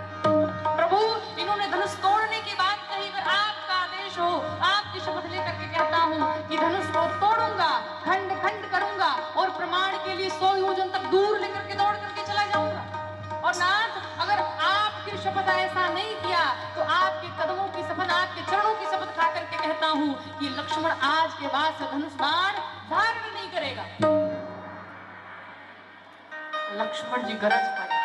प्रभु इन्होंने धनुष तोड़ने की बात कही, अगर आपका आदेश हो, आपकी शपथ लेकर के कहता हूं कि धनुष को तोड़ूंगा, खंड खंड करूंगा और प्रमाण के लिए 100 योजन तक दूर लेकर के दौड़ करके चला जाऊंगा। और नाथ, अगर आपकी शपथ ऐसा नहीं किया तो आपके कदमों की शपथ, आपके चरणों की शपथ खा करके कहता हूं कि लक्ष्मण आज के बाद से धनुष बाण धारण नहीं करेगा। लक्ष्मण जी गरज पड़े।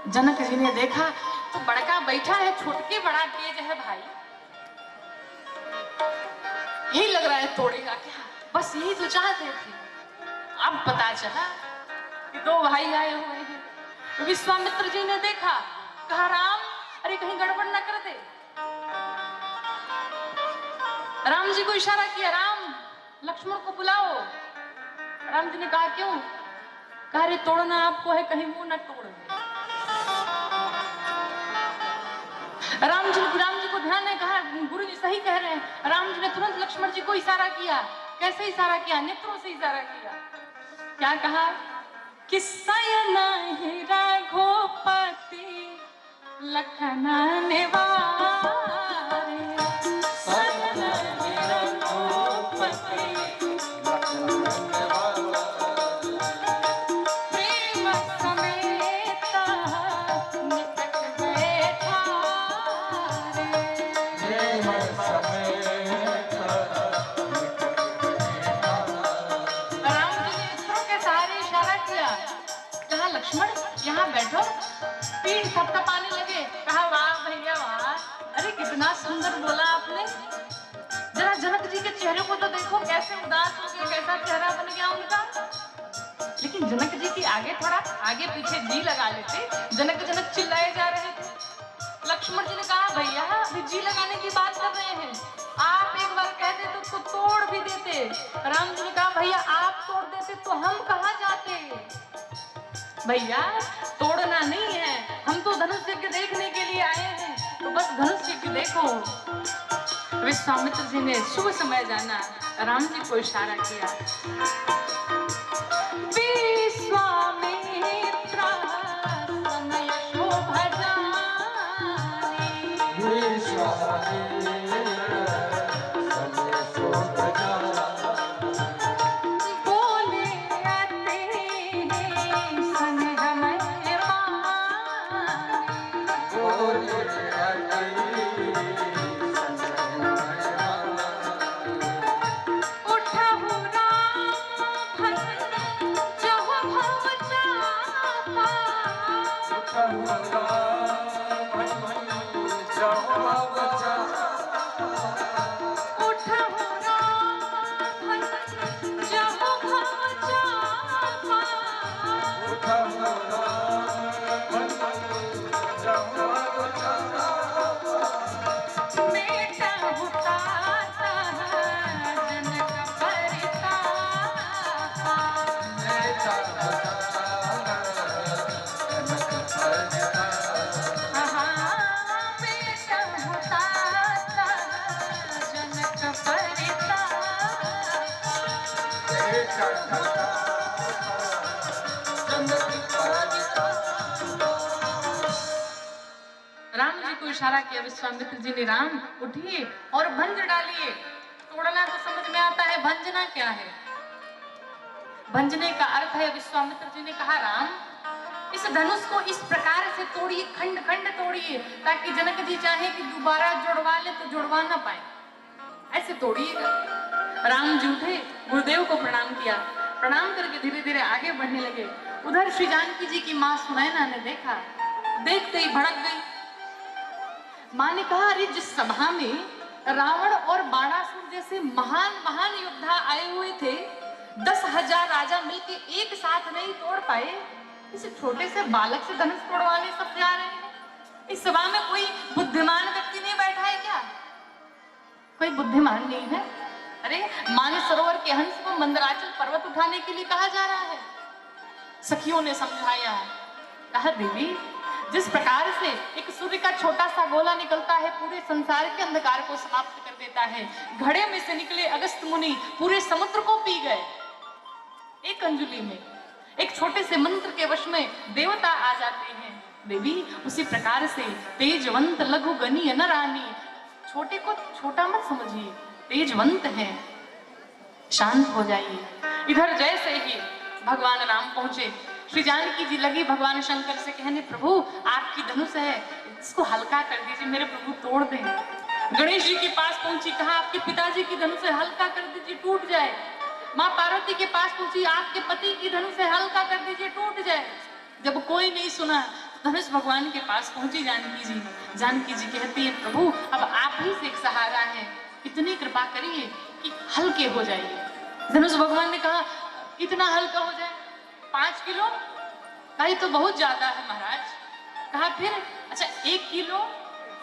जनक जी ने देखा तो बड़का बैठा है, छुटके बड़ा तेज है भाई, यही लग रहा है तोड़ेगा क्या, बस यही तो चाहते थे। अब पता चला कि दो भाई आए हुए हैं। विश्वामित्र जी ने देखा, कहा राम, अरे कहीं गड़बड़ ना कर दे। राम जी को इशारा किया, राम लक्ष्मण को बुलाओ। राम जी ने कहा क्यों? कहा रे तोड़ना आपको है, कहीं मुंह न तोड़ दे। राम जी को ध्यान है, कहा गुरु जी सही कह रहे हैं। राम जी ने तुरंत लक्ष्मण जी को इशारा किया। कैसे इशारा किया? नेत्रों से इशारा किया। क्या कहा? किस्सा नहीं रघुपति लखन निवारे, प्रेम समेत निकट बैठा रे। राम जी ने नेत्रों के सहारे इशारा किया, कहा लक्ष्मण यहाँ बैठो। पीठ थपथपाने लगे। कहा वाह भैया वाह, अरे कितना सुंदर बोला आपने। जरा जनक जी के चेहरे को तो देखो, कैसे उदास हो गए, कैसा चेहरा बन गया उनका। लेकिन जनक जी की आगे थोड़ा आगे पीछे जी लगा लेते। जनक जनक चिल्लाए जा रहे थे। लक्ष्मण जी ने कहा भैया अभी जी लगाने की बात कर रहे हैं, आप एक बार कहते तो उसको तोड़ भी देते। राम जी ने कहा भैया आप तोड़ देते तो हम कहाँ जाते। भैया तोड़ना नहीं है, हम तो धनुष यज्ञ देखने के लिए आए हैं, तो बस धनुष यज्ञ देखो। विश्वामित्र जी ने शुभ समय जाना, राम जी को इशारा किया। विश्वामित्र समय शोभ राम जी को इशारा किया विश्वामित्र जी ने, राम उठिए और भंज डालिए। तोड़ना तो समझ में आता है, भंजना क्या है? भंजने का अर्थ है, विश्वामित्र जी ने कहा राम इस धनुष को इस प्रकार से तोड़िए, खंड खंड तोड़िए, ताकि जनक जी चाहे कि दोबारा जुड़वा ले तो जुड़वा ना पाए, ऐसे तोड़िएगा। राम जी उठे, गुरुदेव को प्रणाम किया, प्रणाम करके धीरे धीरे आगे बढ़ने लगे। उधर श्री जानकी जी की माँ सुनैना ने देखा, देखते ही भड़क गई। माँ ने कहा, अरे जिस सभा में रावण और बाणासुर जैसे महान महान योद्धा आए हुए थे, 10,000 राजा मिलके एक साथ नहीं तोड़ पाए, इस छोटे से बालक से धनुष तोड़वाने सब जा रहे हैं। इस सभा में कोई बुद्धिमान व्यक्ति नहीं बैठा है क्या? कोई बुद्धिमान नहीं है? अरे मानसरोवर के हंस को मंदराचल पर्वत उठाने के लिए कहा जा रहा है। सखियों ने समझाया, कहा देवी, जिस प्रकार से एक सूर्य का छोटा सा गोला निकलता है, पूरे संसार के अंधकार को समाप्त कर देता है, घड़े में से निकले अगस्त मुनि पूरे समुद्र को पी गए एक अंजुलि में। एक छोटे से मंत्र के वश में देवता आ जाते हैं। देवी, उसी प्रकार से तेजवंत लघु गनी अनरानी, छोटे को छोटा मत समझिए, तेजवंत है, शांत हो जाइए। इधर जैसे ही भगवान राम पहुंचे, श्री जानकी जी लगी भगवान शंकर से कहने, प्रभु आपकी धनुष है, इसको हल्का कर दीजिए, मेरे प्रभु तोड़ दें। गणेश जी के पास पहुंची, कहा आपके पिताजी की धनुष है, हल्का कर दीजिए, टूट जाए। माँ पार्वती के पास पहुंची, आपके पति की धनुष है, हल्का कर दीजिए, टूट जाए। जब कोई नहीं सुना, धनुष भगवान के पास पहुंची जानकी जी। जानकी जी कहती है, प्रभु अब आप ही से एक सहारा है, इतनी कृपा करिए कि हल्के हो जाइए। धनुष भगवान ने कहा, कितना हल्का हो जाए? 5 किलो? कहा ये तो बहुत ज्यादा है महाराज। कहा फिर? अच्छा 1 किलो?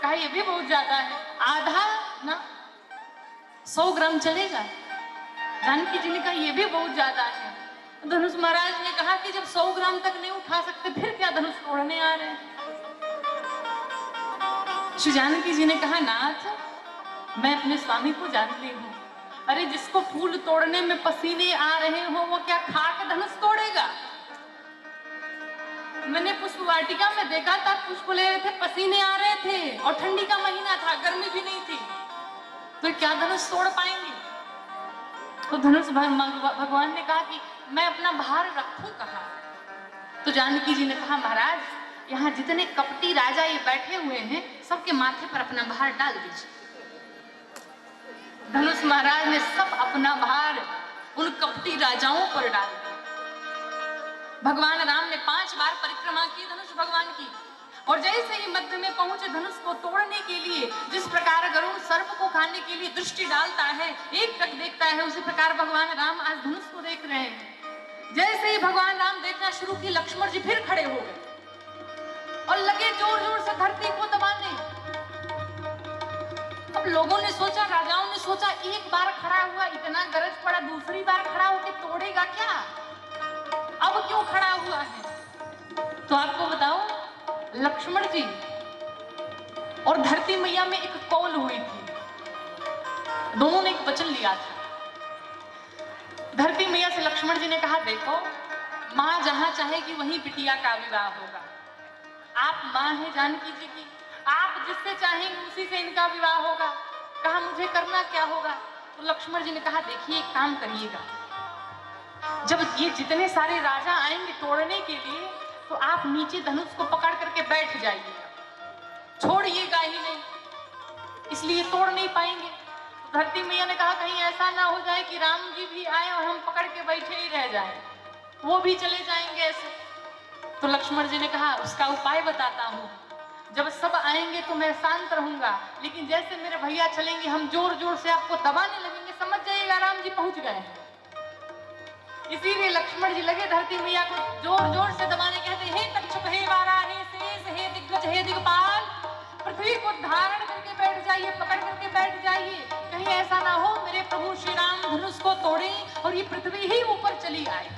कहा ये भी बहुत ज्यादा है। आधा ना, 100 ग्राम चलेगा? जानकी जी ने कहा ये भी बहुत ज्यादा है। धनुष महाराज ने कहा कि जब 100 ग्राम तक नहीं उठा सकते, फिर क्या धनुष तोड़ने आ रहे हैं? श्री जानकी जी ने कहा, नाथ मैं अपने स्वामी को जानती हूँ, अरे जिसको फूल तोड़ने में पसीने आ रहे हो, वो क्या खा के धनुष तोड़ेगा? मैंने पुष्प वाटिका में देखा था, पुष्प ले रहे थे, पसीने आ रहे थे, और ठंडी का महीना था, गर्मी भी नहीं थी, तो क्या धनुष तोड़ पाएंगे? तो धनुष भगवान ने कहा कि मैं अपना भार रखूं कहाँ? तो जानकी जी ने कहा, महाराज यहाँ जितने कपटी राजा ये बैठे हुए हैं, सबके माथे पर अपना भार डाल दीजिए। धनुष महाराज ने सब अपना भार उन कपटी राजाओं पर डाल दिया। भगवान राम ने 5 बार परिक्रमा की धनुष भगवान की, और जैसे ही मध्य में पहुंचे धनुष को तोड़ने के लिए, जिस प्रकार गरुड़ सर्प को खाने के लिए दृष्टि डालता है, एक टक देखता है, उसी प्रकार भगवान राम आज धनुष को देख रहे हैं। जैसे ही भगवान राम देखना शुरू की, लक्ष्मण जी फिर खड़े हो गए और लगे जोर जोर से धरती को दबाने। अब लोगों ने सोचा, राजाओं ने सोचा, एक बार खड़ा हुआ, इतना गरज पड़ा, दूसरी बार खड़ा होकर तोड़ेगा क्या? अब क्यों खड़ा हुआ है? तो आपको बताओ, लक्ष्मण जी और धरती मैया में एक कौल हुई थी, दोनों ने एक वचन लिया था। धरती मैया से लक्ष्मण जी ने कहा, देखो माँ जहां चाहेगी वहीं बिटिया का विवाह होगा। आप माँ हैं जानकी जी की, आप जिससे चाहेंगे उसी से इनका विवाह होगा। कहा मुझे करना क्या होगा? तो लक्ष्मण जी ने कहा, देखिए एक काम करिएगा, जब ये जितने सारे राजा आएंगे तोड़ने के लिए, तो आप नीचे धनुष को पकड़ करके बैठ जाइएगा, छोड़िएगा ही नहीं, इसलिए तोड़ नहीं पाएंगे। तो धरती मैया ने कहा, कहीं ऐसा ना हो जाए कि राम जी भी आए और हम पकड़ के बैठे ही रह जाएं, वो भी चले जाएंगे ऐसे। तो लक्ष्मण जी ने कहा, उसका उपाय बताता हूँ, जब सब आएंगे तो मैं शांत रहूंगा, लेकिन जैसे मेरे भैया चलेंगे, हम जोर जोर से आपको दबाने लगेंगे, समझ जाइएगा राम जी पहुंच गए हैं। इसीलिए लक्ष्मण जी लगे धरती मैया को जोर जोर से दबाने, कहते, हे तक्षक, हे वाराही, शेष, हे दिग्गज, हे दिग्पाल, पृथ्वी को धारण करके बैठ जाइए, पकड़ करके बैठ जाइए, कहीं ऐसा ना हो मेरे प्रभु श्री राम धनुष को तोड़े और ये पृथ्वी ही ऊपर चली आए।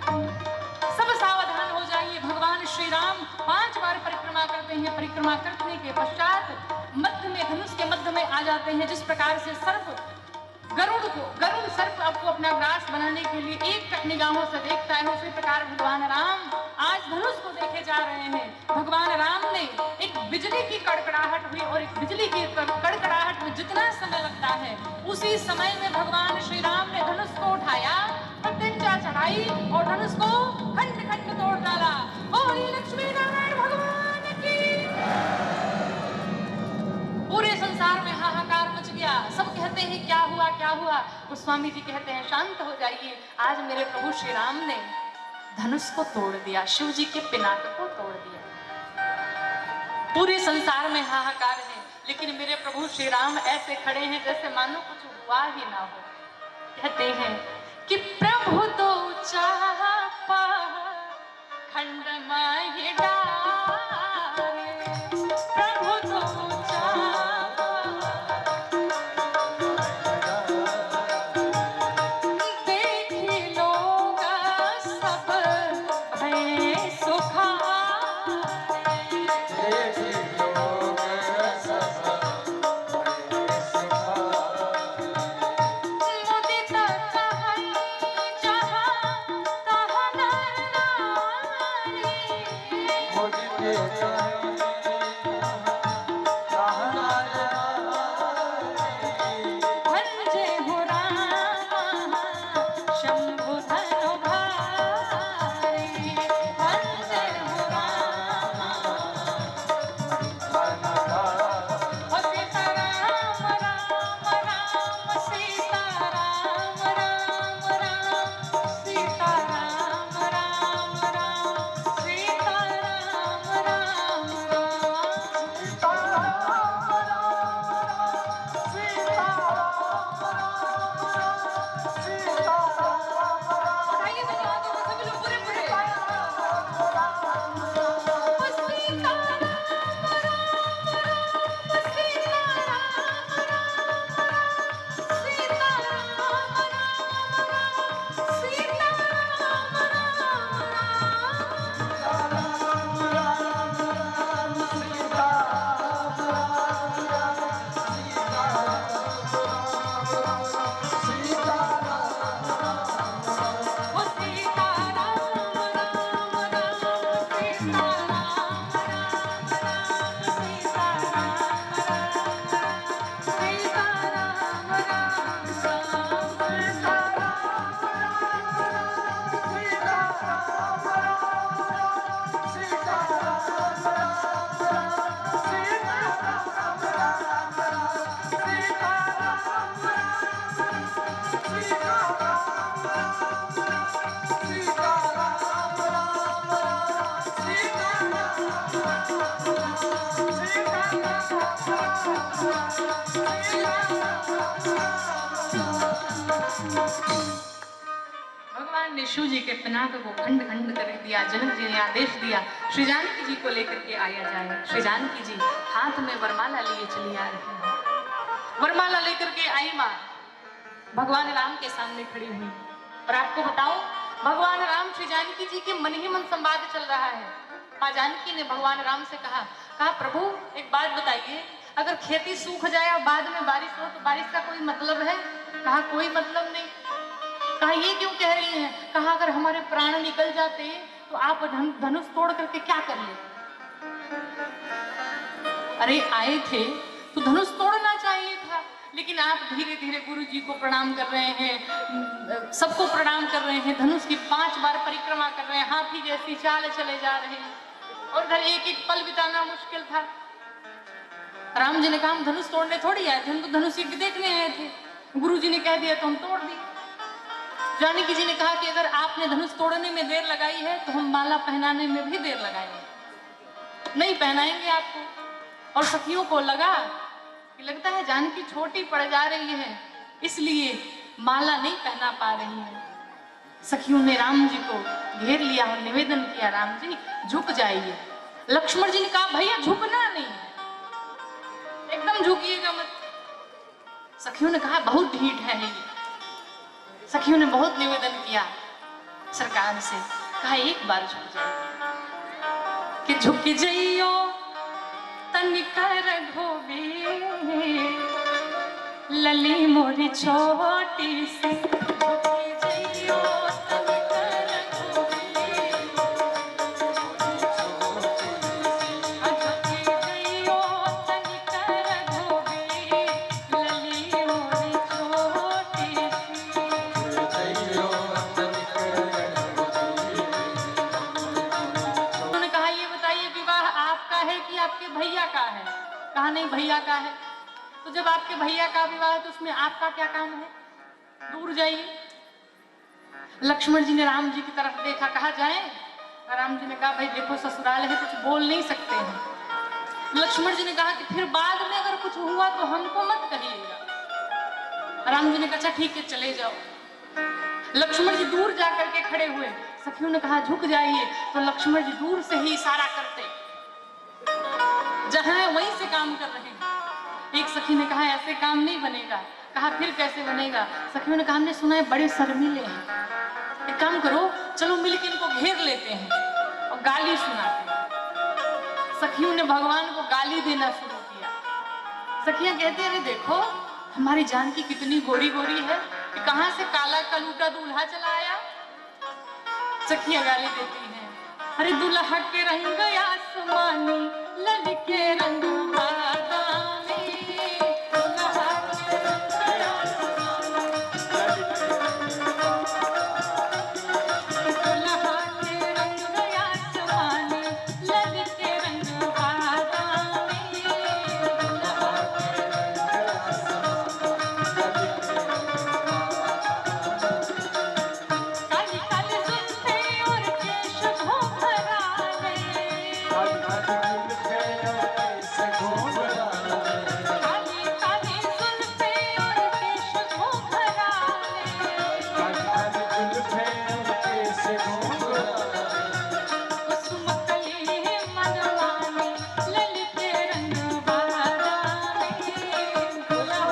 सब सावधान हो जाइए। भगवान श्री राम 5 बार परिक्रमा करते हैं। परिक्रमा करने के पश्चात मध्य में, धनुष के मध्य में आ जाते हैं। जिस प्रकार से सर्प गरुड़ सर्प आपको अपना ग्रास बनाने के लिए एक टक निगाहों से देखता है, उसी प्रकार भगवान राम आज धनुष को देखे जा रहे हैं। भगवान राम ने एक बिजली की कड़कड़ाहट हुई, और एक बिजली की कड़कड़ाहट में जितना समय लगता है, उसी समय में भगवान श्री राम ने धनुष को उठाया, प्रत्यंचा चढ़ाई और धनुष को खंड खंड तोड़ डाला। बोली लक्ष्मी नारायण भगवान की। पूरे संसार में हाहाकार मच गया। सब कहते हैं क्या हुआ क्या हुआ। गोस्वामी जी कहते हैं शांत हो जाइए, आज मेरे प्रभु श्री राम ने धनुष को तोड़ दिया, शिव जी के पिनाक को तोड़ दिया। पूरे संसार में हाहाकार है, लेकिन मेरे प्रभु श्री राम ऐसे खड़े हैं जैसे मानो कुछ हुआ ही ना हो। कहते हैं कि प्रभु तो चापा खंड माही डारे, प्रभु तो चापा देखी लोग सब भय सुखारे। देखी लोग सब भय सुखारे। मुदित कहई जहाँ तहाँ नर नारी, मुदित कहई जहाँ भंजे हो राम शंभु धनु भारी, भंजे हो राम हो सीता राम राम राम सीता राम राम राम सीता राम राम राम सीता राम राम राम। बताइए तो यहाँ तो सभी लोग पूरे पूरे सीता भगवान ने शिव जी के पिनाक को खंड खंड कर दिया। जनक जी ने आदेश दिया श्री जानकी जी को लेकर के आया जाए। श्री जानकी जी हाथ में वरमाला लिए चली आ रही है। वरमाला लेकर के आई माँ भगवान राम के सामने खड़ी हुई। और आपको बताओ भगवान राम श्री जानकी जी के मन ही मन संवाद चल रहा है। माँ जानकी ने भगवान राम से कहा प्रभु एक बात बताइए, अगर खेती सूख जाए और बाद में बारिश हो तो बारिश का कोई मतलब है? कहा कोई मतलब नहीं। कहा ये क्यों कह रही हैं? कहा अगर हमारे प्राण निकल जाते तो आप धनुष तोड़ करके क्या कर ले? अरे आए थे तो धनुष तोड़ना चाहिए था, लेकिन आप धीरे धीरे गुरु जी को प्रणाम कर रहे हैं, सबको प्रणाम कर रहे हैं, धनुष की 5 बार परिक्रमा कर रहे हैं, हाथी जैसी चाल चले जा रहे हैं और इधर एक एक पल बिताना मुश्किल था। राम जी ने कहा हम धनुष तोड़ने थोड़ी आए थे, हम तो धनुष यज्ञ देखने आए थे। गुरु जी ने कह दिया तो हम तोड़ दिए। जानकी जी ने कहा कि अगर आपने धनुष तोड़ने में देर लगाई है तो हम माला पहनाने में भी देर लगाएंगे, नहीं पहनाएंगे आपको। और सखियों को लगा कि लगता है जानकी छोटी पड़ जा रही है, इसलिए माला नहीं पहना पा रही है। सखियों ने राम जी को घेर लिया और निवेदन किया राम जी झुक जाइए। लक्ष्मण जी ने कहा भैया झुकना नहीं, एकदम झुकिएगा मत। सखियों ने कहा बहुत ढीठ है ये। सखियों ने बहुत निवेदन किया सरकार से, कहा एक बार झुक जाइए कि झुक जाइयो तनिकर धोबी लली मोरी छोटी सी, झुक जाइयो तनिकर धोबी, झुक जाइयो तनिकर धोबी लली मोरी छोटी सी। का है, तो जब आपके भैया का विवाह है तो उसमें आपका क्या काम है? दूर जाइए। लक्ष्मण जी ने राम जी की तरफ देखा, कहा जाए? राम जी ने कहा भाई देखो ससुराल है, कुछ बोल नहीं सकते हैं। लक्ष्मण जी ने कहा कि फिर बाद में अगर कुछ हुआ तो हमको मत कहिएगा। राम जी ने कहा अच्छा ठीक है चले जाओ। लक्ष्मण जी दूर जा करके खड़े हुए, सखियों ने कहा झुक जाइए, तो लक्ष्मण जी दूर से ही इशारा करते, जहां है वहीं से काम कर रहे हैं। एक सखी ने कहा ऐसे काम नहीं बनेगा। कहा फिर कैसे बनेगा? सखियों ने कहा हमने सुना है बड़े शर्मीले हैं, एक काम करो चलो मिलकर इनको घेर लेते हैं और गाली सुनाते हैं। सखियों ने भगवान को गाली देना शुरू किया। सखियां कहती अरे देखो हमारी जानकी कितनी गोरी गोरी है, कि कहां से काला कलूटा दूल्हा चला आया। सखियां गाली देती हैं, अरे दूल्हा के रंग आसमानी ललके रंग बादामी, दूल्हा के रंग आसमानी, दूल्हा के रंग आसमानी ललके रंग बादामी, दूल्हा काली काली जुल्फे और केश घुंघराले, काली काली जुल्फे और केश घुंघराले, कुसुम कली मनमानी ललके रंग बादामी, दूल्हा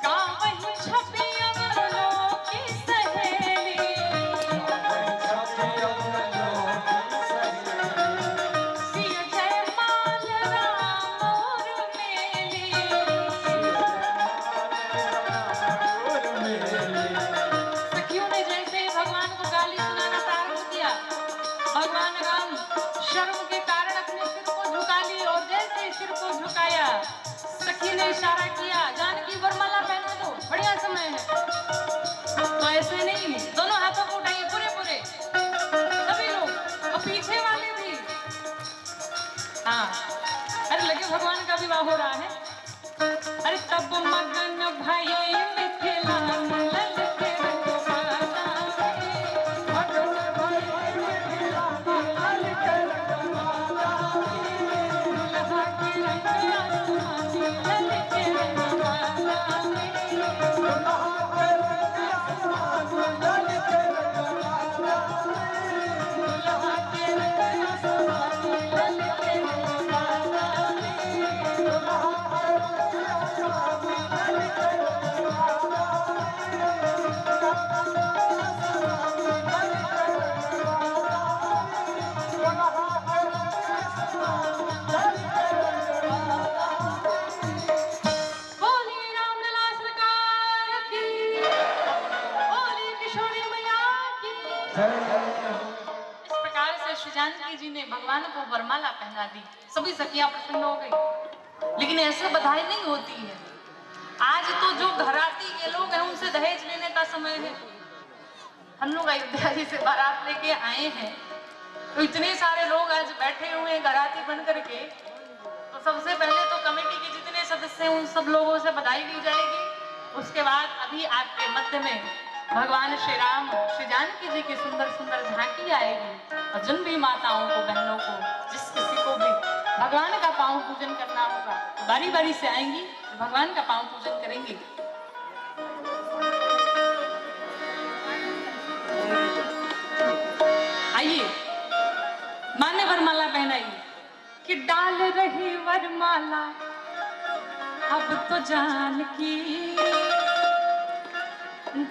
गाँव ही छपी अमलों की सहेली, सिय जयमाल राम और मेली, सखियों ने जैसे ही भगवान को गाली सुनाना प्रारंभ किया, भगवान राम शर्म के कारण अपने सिर को झुका लिए, और जैसे ही सिर को झुकाया सखी ने इशारा किया जानकी वरमाला पहना दो, बढ़िया समय है। तो ऐसे नहीं, दोनों हाथों को उठाइए पूरे पूरे सभी लोग, और पीछे वाले भी। हाँ अरे लगे भगवान का विवाह हो रहा है। अरे तब मगन भाई मिथिला ललके रंग बादामी, दूल्हा के रंग आसमानी ललके रंग बादामी, दूल्हा के रंग आसमानी ललके रंग बोली रामलला सरकार की, बोली किशोरी मैया की। इस प्रकार से श्री जानकी जी ने भगवान को वरमाला पहना दी, सभी सखियां प्रसन्न हो गई। लेकिन ऐसे बधाई नहीं होती है। आज तो जो घराती के लोग हैं उनसे दहेज लेने का समय है। हम लोग अयोध्या जी से बारात लेके आए हैं, तो इतने सारे लोग आज बैठे हुए हैं घराती बन करके। तो सबसे पहले तो कमेटी के जितने सदस्य हैं उन सब लोगों से बधाई दी जाएगी। उसके बाद अभी आपके मध्य में भगवान श्री राम श्री जानकी जी की सुंदर सुंदर झांकी आएगी, और जिन भी माताओं को बहनों को जिस किसी को भी भगवान का पांव पूजन करना होगा। बारी बारी से आएंगी, भगवान का पांव पूजन करेंगी। आइए, माँ ने वरमाला पहनाई कि डाल रही वरमाला अब तो जान की,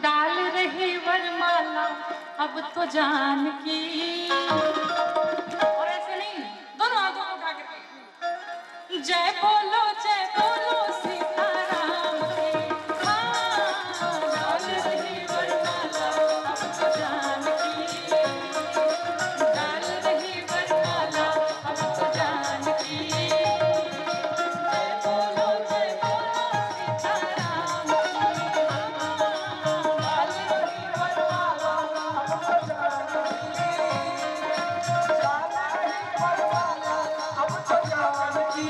डाल रही वरमाला अब तो जान की। और ऐसे नहीं, दोनों हाथों को उठा करके जय बोलो सीताराम की। हाँ, डाल रही वरमाला अब तो जान की, डाल रही वरमाला अब तो जान की। जय बोलो सीताराम की। डाल रही वरमाला अब तो जान की।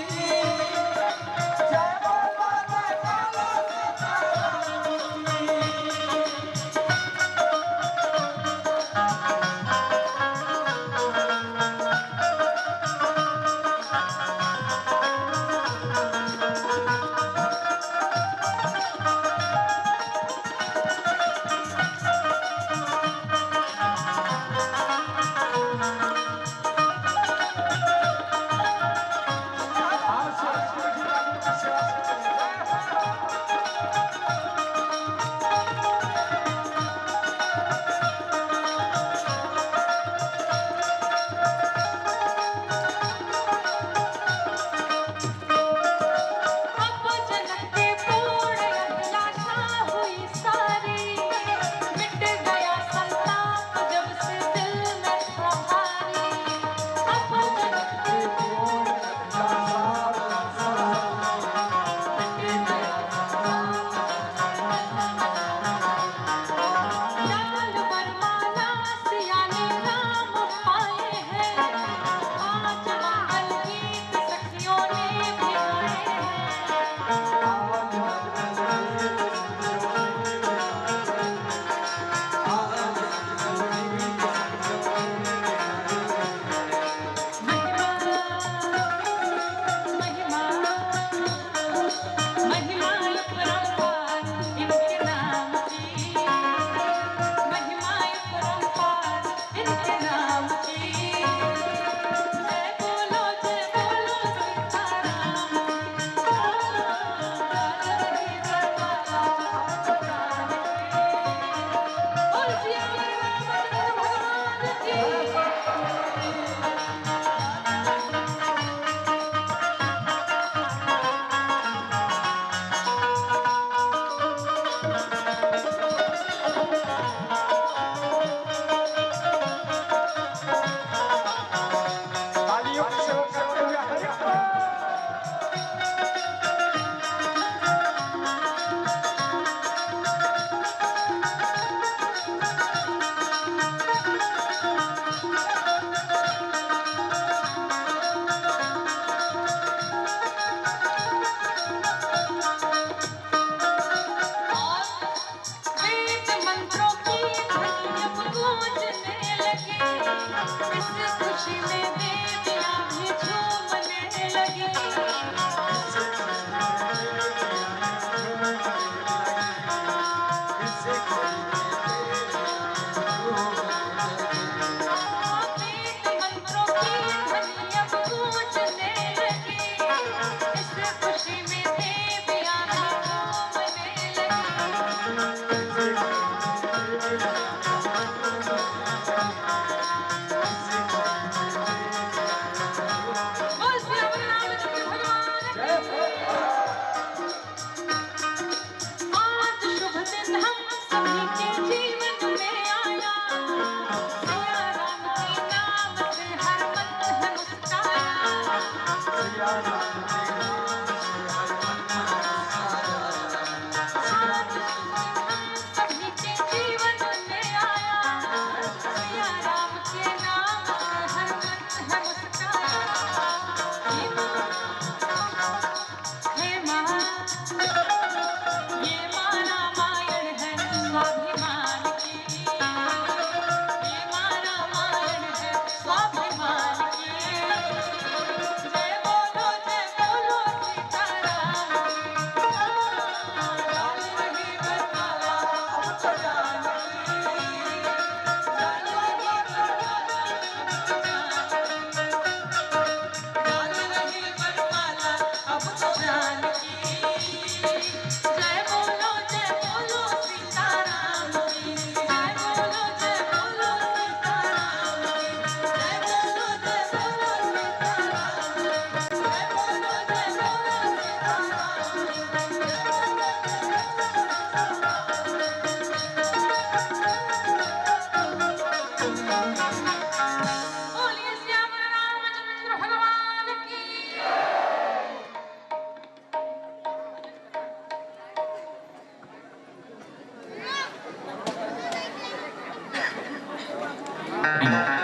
बोलिए श्याम रामचंद्र भगवान की।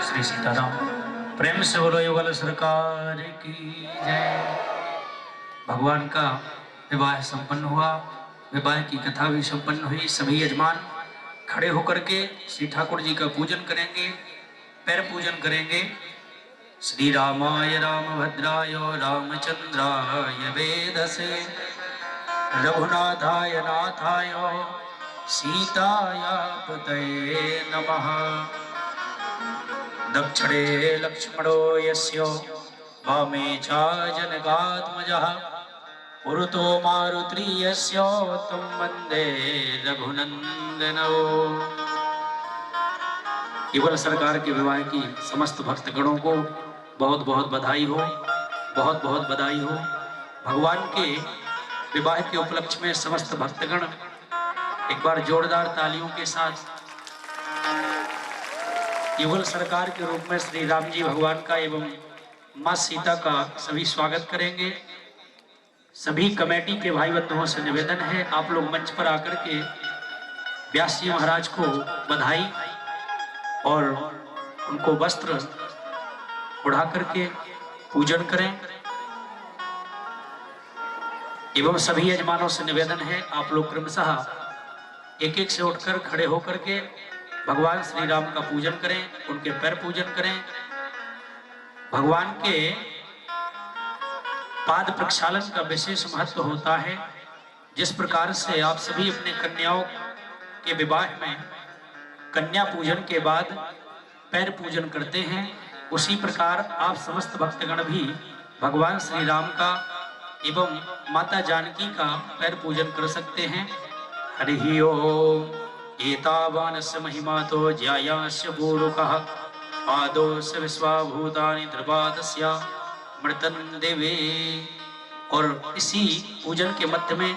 श्री सीताराम। प्रेम से बोलो युगल सरकार की जय। भगवान का विवाह संपन्न हुआ, विवाह की कथा भी संपन्न हुई। सभी यजमान खड़े होकर के श्री ठाकुर जी का पूजन करेंगे, पैर पूजन करेंगे। श्री रामाय रामभद्राय रामचंद्राय वेदसे रघुनाथाय नाथाय सीताय पतये नमः। दक्षिणे लक्ष्मणो यस्य वामे च जनकात्मजः पुरतो मारुति यस्य तं वन्दे रघुनन्दनो। युगल सरकार के विवाह की समस्त भक्तगणों को बहुत बहुत बधाई हो, बहुत बहुत बधाई हो। भगवान के विवाह के उपलक्ष्य में समस्त भक्तगण एक बार जोरदार तालियों के साथ युगल सरकार के रूप में श्री राम जी भगवान का एवं मां सीता का सभी स्वागत करेंगे। सभी कमेटी के भाई बंधुओं से निवेदन है, आप लोग मंच पर आकर के व्यास जी महाराज को बधाई और उनको वस्त्र उड़ा करके पूजन करें। एवं सभी यजमानों से निवेदन है, आप लोग क्रमशः एक एक से उठकर खड़े होकर के भगवान श्री राम का पूजन करें, उनके पैर पूजन करें। भगवान के पाद प्रक्षालन का विशेष महत्व होता है। जिस प्रकार से आप सभी अपने कन्याओं के विवाह में कन्या पूजन के बाद पैर पूजन करते हैं, उसी प्रकार आप समस्त भक्तगण भी भगवान श्री राम का एवं माता जानकी का पैर पूजन कर सकते हैं। हरि ओम। एतावानस्य महिमा तो ज्यायास्य पूरुकः पादोस्य विश्वाभूतानि द्रवादस्य मृतन देवे। और इसी पूजन के मध्य में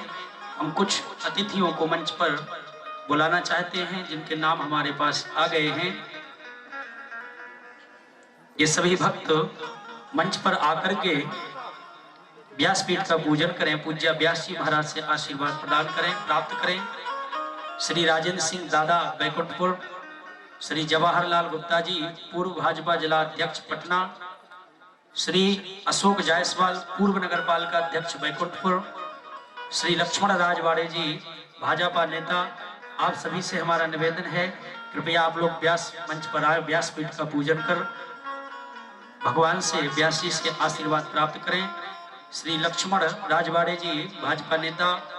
हम कुछ अतिथियों को मंच पर बुलाना चाहते हैं, जिनके नाम हमारे पास आ गए हैं। ये सभी भक्त मंच पर आकर के व्यासपीठ का पूजन करें, पूज्य व्यास जी महाराज से आशीर्वाद प्रदान करें, प्राप्त करें। श्री राजेंद्र सिंह दादा बैकुंठपुर, श्री जवाहरलाल गुप्ता जी पूर्व भाजपा जिला अध्यक्ष पटना, श्री अशोक जायसवाल पूर्व नगर पालिका अध्यक्ष बैकुंठपुर, श्री लक्ष्मण राजवाड़े जी भाजपा नेता। आप सभी से हमारा निवेदन है, कृपया आप लोग व्यास मंच पर आए, व्यासपीठ का पूजन कर भगवान से व्यास जी से आशीर्वाद प्राप्त करें। श्री लक्ष्मण राजवाड़े जी भाजपा नेता,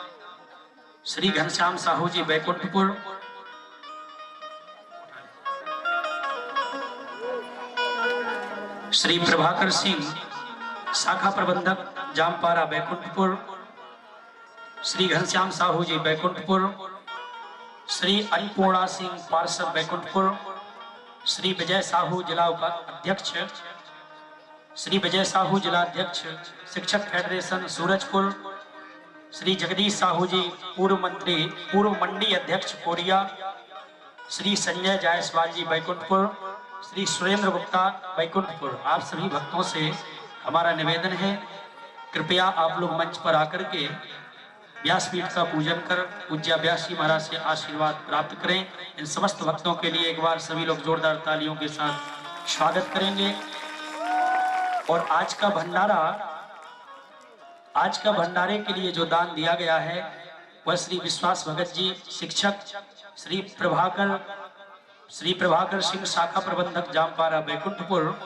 श्री घनश्याम साहू जी बैकुंठपुर, श्री प्रभाकर सिंह शाखा प्रबंधक जामपारा बैकुंठपुर, श्री घनश्याम साहू जी बैकुंठपुर, श्री अन्नपूर्णा सिंह पार्षद बैकुंठपुर, श्री विजय साहू जिला अध्यक्ष, श्री विजय साहू जिला अध्यक्ष शिक्षक फेडरेशन सूरजपुर, श्री जगदीश साहू जी पूर्व मंत्री पूर्व मंडी अध्यक्ष कोरिया, श्री संजय जायसवाल जी बैकुंठपुर, श्री सुरेंद्र गुप्ता बैकुंठपुर। आप सभी भक्तों से हमारा निवेदन है, कृपया आप लोग मंच पर आकर के व्यासपीठ का पूजन कर पूज्य व्यास जी महाराज से आशीर्वाद प्राप्त करें। इन समस्त भक्तों के लिए एक बार सभी लोग जोरदार तालियों के साथ स्वागत करेंगे। और आज का भंडारे के लिए जो दान दिया गया है वह श्री विश्वास भगत जी शिक्षक, श्री प्रभाकर सिंह शाखा प्रबंधक जामपारा बैकुंठपुर,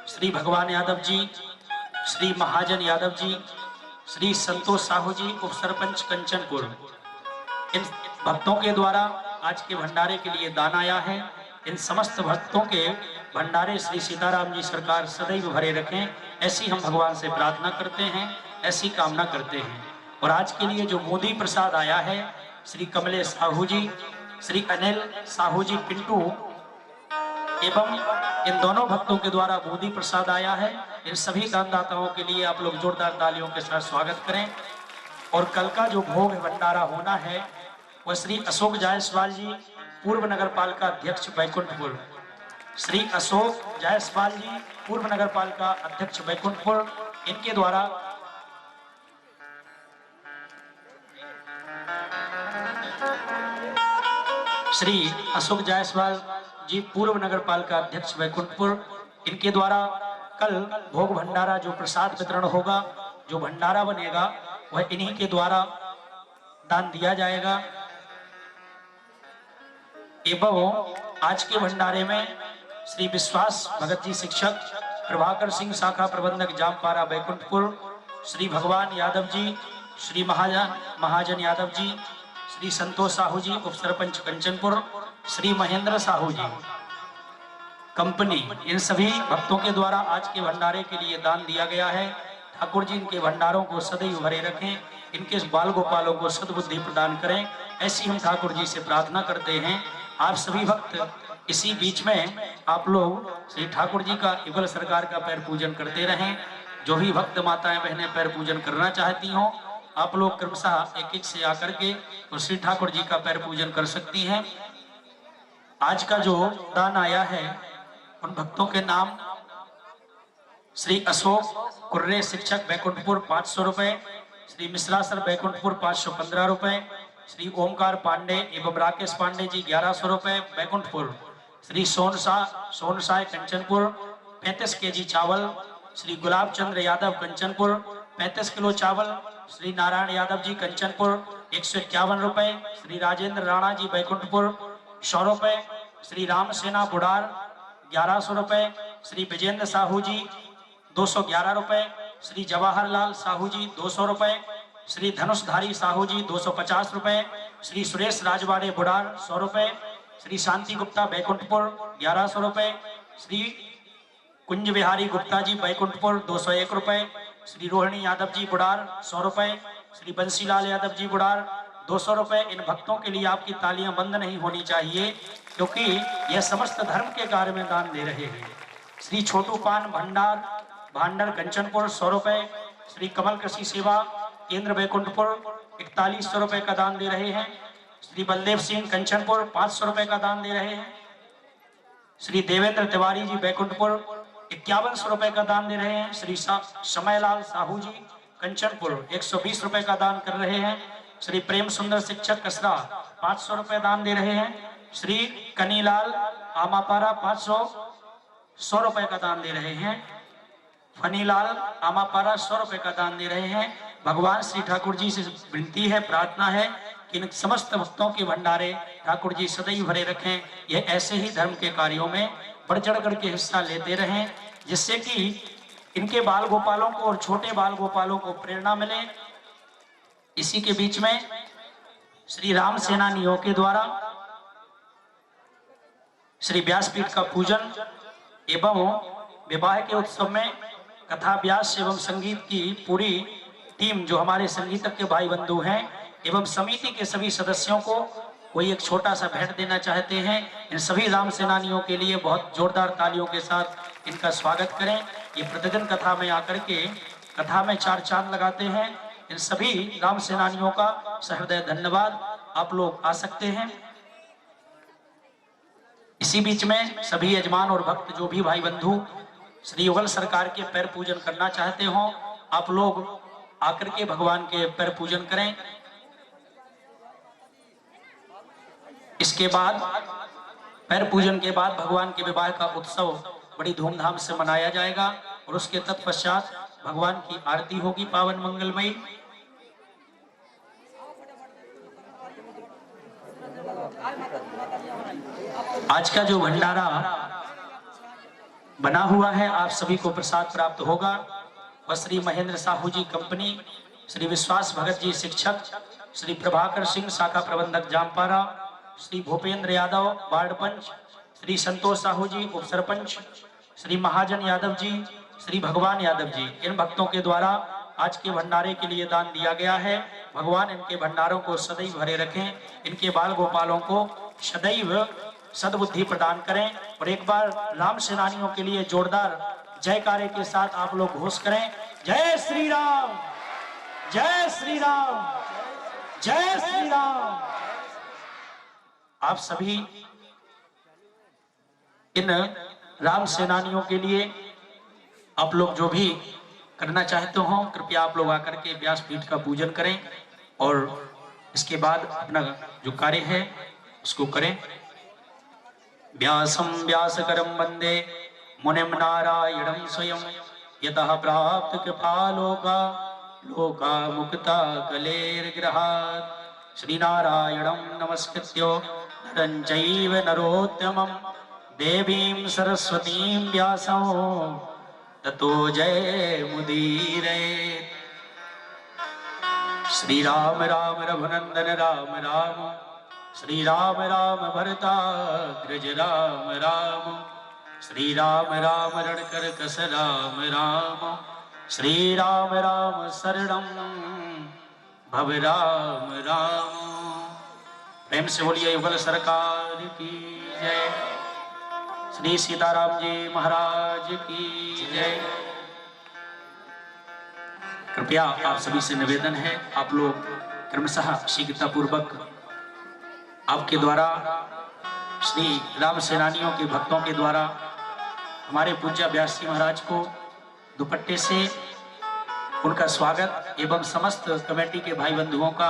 श्री भगवान यादव जी, श्री महाजन यादव जी, श्री संतोष साहू जी उप सरपंच कंचनपुर। इन भक्तों के द्वारा आज के भंडारे के लिए दान आया है। इन समस्त भक्तों के भंडारे श्री सीताराम जी सरकार सदैव भरे रखें, ऐसी हम भगवान से प्रार्थना करते हैं, ऐसी कामना करते हैं। और आज के लिए जो बूंदी प्रसाद आया है, श्री कमलेश साहू जी, श्री अनिल साहू जी पिंटू एवं इन दोनों भक्तों के द्वारा बूंदी प्रसाद आया है। इन सभी दानदाताओं के लिए आप लोग जोरदार तालियों के साथ स्वागत करें। और कल का जो भोग भंडारा होना है वह श्री अशोक जायसवाल जी पूर्व नगर पालिका अध्यक्ष बैकुंठपुर, श्री अशोक जायसवाल जी पूर्व नगर पालिका अध्यक्ष बैकुंठपुर, इनके द्वारा श्री अशोक जायसवाल जी पूर्व नगर पालिका अध्यक्ष बैकुंठपुर, इनके द्वारा कल भोग भंडारा जो प्रसाद वितरण होगा, जो भंडारा बनेगा वह इन्हीं के द्वारा दान दिया जाएगा। एवं आज के भंडारे में श्री विश्वास भगत जी शिक्षक, प्रभाकर सिंह शाखा प्रबंधक जामपारा बैकुंठपुर, श्री भगवान यादव जी, श्री महाजन यादव जी, श्री संतोष साहू जी उप सरपंच कंचनपुर, श्री महेंद्र साहू जी कंपनी, इन सभी भक्तों के द्वारा आज के भंडारे के लिए दान दिया गया है। ठाकुर जी इनके भंडारों को सदैव भरे रखें, इनके बाल गोपालों को सद्बुद्धि प्रदान करें, ऐसी हम ठाकुर जी से प्रार्थना करते हैं। आप सभी भक्त इसी बीच में आप लोग श्री ठाकुर जी का युगल सरकार का पैर पूजन करते रहें। जो भी भक्त माताएं बहनें पैर पूजन करना चाहती हों, आप लोग क्रमशः एक एक से आकर के और श्री ठाकुर जी का पैर पूजन कर सकती हैं। आज का जो दान आया है उन भक्तों के नाम: श्री अशोक कुर्रे शिक्षक बैकुंठपुर 500 रुपए, श्री मिश्रा सर बैकुंठपुर 515 रुपए, श्री ओमकार पांडे एवं राकेश पांडे जी 1100 रुपए बैकुंठपुर, श्री सोनसाय कंचनपुर 35 केजी चावल, श्री गुलाब चंद्र यादव कंचनपुर 35 किलो चावल, श्री नारायण यादव जी कंचनपुर 151 रुपए, श्री राजेंद्र राणा जी बैकुंठपुर 100 रुपए, श्री राम सेना बुढ़ार 1100 रुपए, श्री विजेंद्र साहू जी 211 रुपए, श्री जवाहरलाल साहू जी 200 रुपए, श्री धनुषधारी साहू जी 250 रुपए, श्री सुरेश राजवाड़े बुढ़ार 100 रुपए, श्री शांति गुप्ता बैकुंठपुर 1100 रुपए, श्री कुंज बिहारी गुप्ता जी बैकुंठपुर 201 रुपए, श्री रोहिणी यादव जी बुढ़ार 100 रुपए, श्री बंसीलाल यादव जी बुढ़ार 200 रुपए। इन भक्तों के लिए आपकी तालियां बंद नहीं होनी चाहिए, क्योंकि यह समस्त धर्म के कार्य में दान दे रहे हैं। श्री छोटू पान भांडर कंचनपुर 100 रुपए, श्री कमल कृषि सेवा केंद्र बैकुंठपुर 4100 रुपए का दान दे रहे हैं, श्री बलदेव सिंह कंचनपुर 500 रुपए का दान दे रहे हैं, श्री देवेंद्र तिवारी जी बैकुंठपुर 5100 रुपए का दान दे रहे हैं, श्री समयलाल साहू जी कंचनपुर 120 रुपए का दान कर रहे हैं, श्री प्रेम सुंदर शिक्षक कसरा 500 रुपए दान दे रहे हैं, श्री कनीलाल आमापारा 100 रुपए का दान दे रहे हैं, फनीलाल आमापारा 100 रुपए का दान दे रहे हैं। भगवान श्री ठाकुर जी से विनती है, प्रार्थना है कि इन समस्त भक्तों के भंडारे ठाकुर जी सदैव भरे रखें। यह ऐसे ही धर्म के कार्यों में बढ़ चढ़ करके हिस्सा लेते रहें, जिससे कि इनके बाल गोपालों को और छोटे बाल गोपालों को प्रेरणा मिले। इसी के बीच में श्री राम सेनानियों के द्वारा श्री व्यासपीठ का पूजन एवं विवाह के उत्सव में कथा व्यास एवं संगीत की पूरी टीम, जो हमारे संगीतज्ञ भाई बंधु हैं एवं समिति के सभी सदस्यों को कोई एक छोटा सा भेंट देना चाहते हैं। इन सभी राम सेनानियों के लिए बहुत जोरदार तालियों के साथ इनका स्वागत करें। ये प्रतिदिन कथा में आकर के कथा में चार चांद लगाते हैं। इन सभी राम सेनानियों का सहृदय धन्यवाद। आप लोग आ सकते हैं। इसी बीच में सभी यजमान और भक्त, जो भी भाई बंधु श्री युगल सरकार के पैर पूजन करना चाहते हो, आप लोग आकर के भगवान के पैर पूजन करें। इसके बाद पैर पूजन के बाद भगवान के विवाह का उत्सव बड़ी धूमधाम से मनाया जाएगा और उसके तत्पश्चात भगवान की आरती होगी पावन मंगलमयी। आज का जो भंडारा बना हुआ है, आप सभी को प्रसाद प्राप्त होगा। वह श्री महेंद्र साहू जी कंपनी, श्री विश्वास भगत जी शिक्षक, श्री प्रभाकर सिंह शाखा प्रबंधक जामपारा, श्री भूपेंद्र यादव वार्ड पंच, श्री संतोष साहू जी उप सरपंच, श्री महाजन यादव जी, श्री भगवान यादव जी, इन भक्तों के द्वारा आज के भंडारे के लिए दान दिया गया है। भगवान इनके भंडारों को सदैव भरे रखें, इनके बाल गोपालों को सदैव सद्बुद्धि प्रदान करें। और एक बार राम सेनानियों के लिए जोरदार जयकारे के साथ आप लोग घोष करें, जय श्री राम, जय श्री राम, जय श्री राम। आप सभी इन राम सेनानियों के लिए आप लोग जो भी करना चाहते हो, कृपया आप लोग आकर के व्यासपीठ का पूजन करें और इसके बाद अपना जो कार्य है उसको करें। व्यासं व्यासकरं वंदे मुनिं नारायणं स्वयं यतः प्राप्त कृपालोका लोका मुक्ता कलेर्ग्रहात्। श्रीनारायणं नमस्कृत्य नरं चैव नरोत्तमं देवीं सरस्वतीं व्यासं ततो जयमुदीरयेत्। श्री राम राम रघुनंदन राम राम, श्री राम राम भरताग्रज राम राम, श्री राम राम रणकर कस राम राम, श्री राम राम शरणं भव राम राम। प्रेम से बोलिए युगल सरकार की जय, श्री सीताराम जी महाराज की जय। कृपया आप सभी से निवेदन है, आप लोग क्रमशः शीघ्रता पूर्वक आपके द्वारा श्री राम सेनानियों के भक्तों के द्वारा हमारे पूज्य व्यास जी महाराज को दुपट्टे से उनका स्वागत एवं समस्त कमेटी के भाई बंधुओं का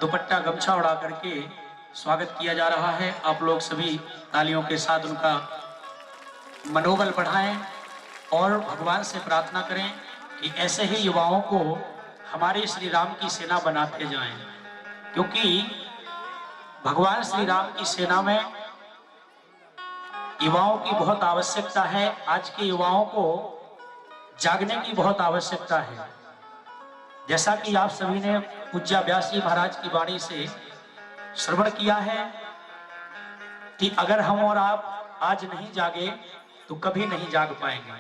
दुपट्टा गमछा उड़ा करके स्वागत किया जा रहा है। आप लोग सभी तालियों के साथ उनका मनोबल बढ़ाएं और भगवान से प्रार्थना करें कि ऐसे ही युवाओं को हमारे श्री राम की सेना बनाते जाएं, क्योंकि भगवान श्री राम की सेना में युवाओं की बहुत आवश्यकता है। आज के युवाओं को जागने की बहुत आवश्यकता है। जैसा कि आप सभी ने पूज्य व्यास जी महाराज की वाणी से श्रवण किया है कि अगर हम और आप आज नहीं जागे तो कभी नहीं जाग पाएंगे,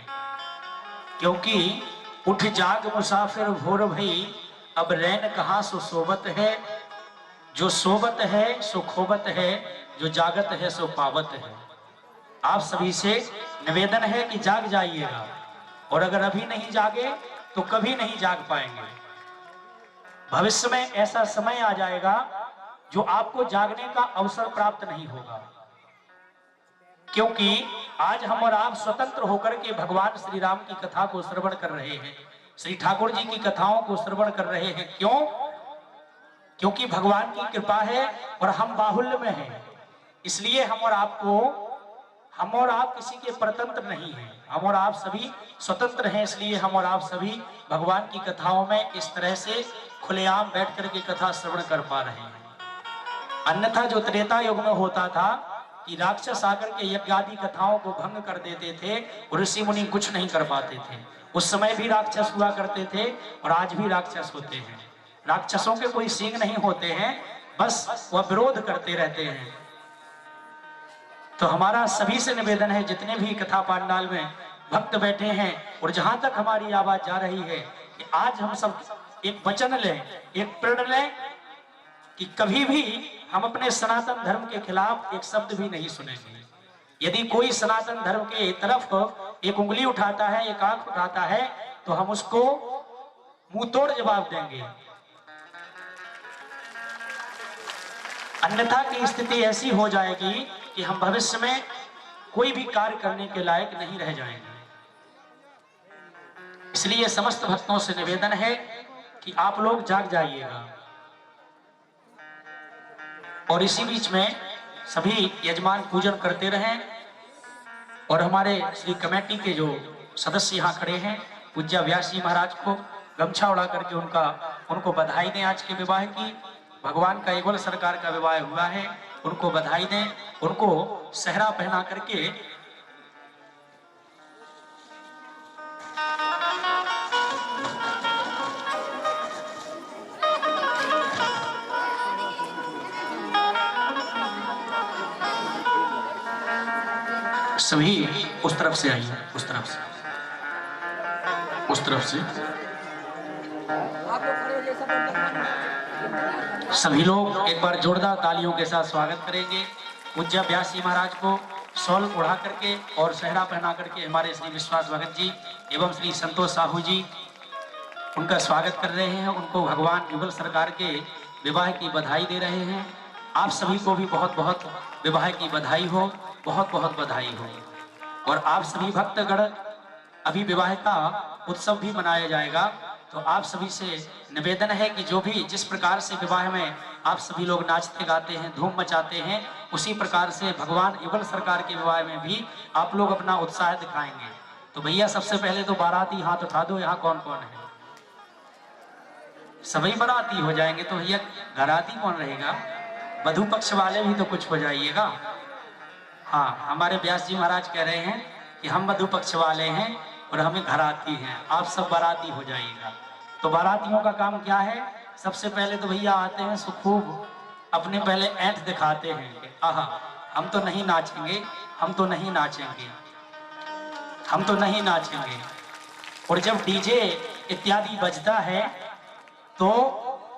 क्योंकि उठ जाग मुसाफिर भोर भई अब रैन कहाँ सो सोबत है, जो सोबत है सो खोबत है, जो जागत है सो पावत है। आप सभी से निवेदन है कि जाग जाइएगा, और अगर अभी नहीं जागे तो कभी नहीं जाग पाएंगे। भविष्य में ऐसा समय आ जाएगा जो आपको जागने का अवसर प्राप्त नहीं होगा, क्योंकि आज हम और आप स्वतंत्र होकर के भगवान श्री राम की कथा को श्रवण कर रहे हैं, श्री ठाकुर जी की कथाओं को श्रवण कर रहे हैं। क्यों? क्योंकि भगवान की कृपा है और हम बाहुल्य में हैं, इसलिए हम और आप किसी के परतंत्र नहीं हैं, हम और आप सभी स्वतंत्र हैं। इसलिए हम और आप सभी भगवान की कथाओं में इस तरह से खुलेआम बैठ करके कथा श्रवण कर पा रहे हैं। अन्यथा जो त्रेता युग में होता था कि राक्षस आकर के यज्ञ आदि कथाओं को भंग कर देते थे और ऋषि मुनि कुछ नहीं कर पाते थे। उस समय भी राक्षस हुआ करते थे और आज भी राक्षस होते हैं। राक्षसों के कोई सींग नहीं होते हैं, बस वह विरोध करते रहते हैं। तो हमारा सभी से निवेदन है, जितने भी कथा पांडाल में भक्त बैठे हैं और जहां तक हमारी आवाज जा रही है, कि आज हम सब एक वचन लें, एक प्रण लें कि कभी भी हम अपने सनातन धर्म के खिलाफ एक शब्द भी नहीं सुनेंगे। यदि कोई सनातन धर्म के तरफ एक उंगली उठाता है, एक आंख उठाता है, तो हम उसको मुंह तोड़ जवाब देंगे। अन्यथा की स्थिति ऐसी हो जाएगी कि हम भविष्य में कोई भी कार्य करने के लायक नहीं रह जाएंगे। इसलिए समस्त भक्तों से निवेदन है कि आप लोग जाग जाइएगा। और इसी बीच में सभी यजमान पूजन करते रहें और हमारे श्री कमेटी के जो सदस्य यहाँ खड़े हैं, पूज्य व्यास जी महाराज को गमछा उड़ा करके उनको बधाई दें। आज के विवाह की, भगवान का युगल सरकार का विवाह हुआ है, उनको बधाई दें, उनको सहरा पहना करके सभी उस तरफ से आइए, उस तरफ से सभी लोग एक बार जोरदार तालियों के साथ स्वागत करेंगे पूज्य व्यास जी महाराज को शॉल उड़ा करके और सहरा पहना करके हमारे श्री विश्वास भगत जी एवं श्री संतोष साहू जी उनका स्वागत कर रहे हैं, उनको भगवान युगल सरकार के विवाह की बधाई दे रहे हैं। आप सभी को भी बहुत बहुत विवाह की बधाई हो, बहुत बहुत बधाई हो। और आप सभी भक्तगण, अभी विवाह का उत्सव भी मनाया जाएगा, तो आप सभी से निवेदन है कि जो भी जिस प्रकार से विवाह में आप सभी लोग नाचते गाते हैं, धूम मचाते हैं, उसी प्रकार से भगवान युगल सरकार के विवाह में भी आप लोग अपना उत्साह दिखाएंगे। तो भैया सबसे पहले तो बाराती हाथ उठा दो, यहाँ कौन कौन है? सभी बाराती हो जाएंगे तो भैया घराती कौन रहेगा? वधू पक्ष वाले भी तो कुछ हो जाइएगा। हाँ, हमारे व्यास जी महाराज कह रहे हैं कि हम वधू पक्ष वाले हैं और हमें घराती हैं, आप सब बाराती हो जाइएगा। तो बारातियों का काम क्या है? सबसे पहले तो भैया आते हैं सो खूब अपने पहले ऐंठ दिखाते हैं, आहा हम तो नहीं नाचेंगे, हम तो नहीं नाचेंगे, हम तो नहीं नाचेंगे। और जब डीजे इत्यादि बजता है तो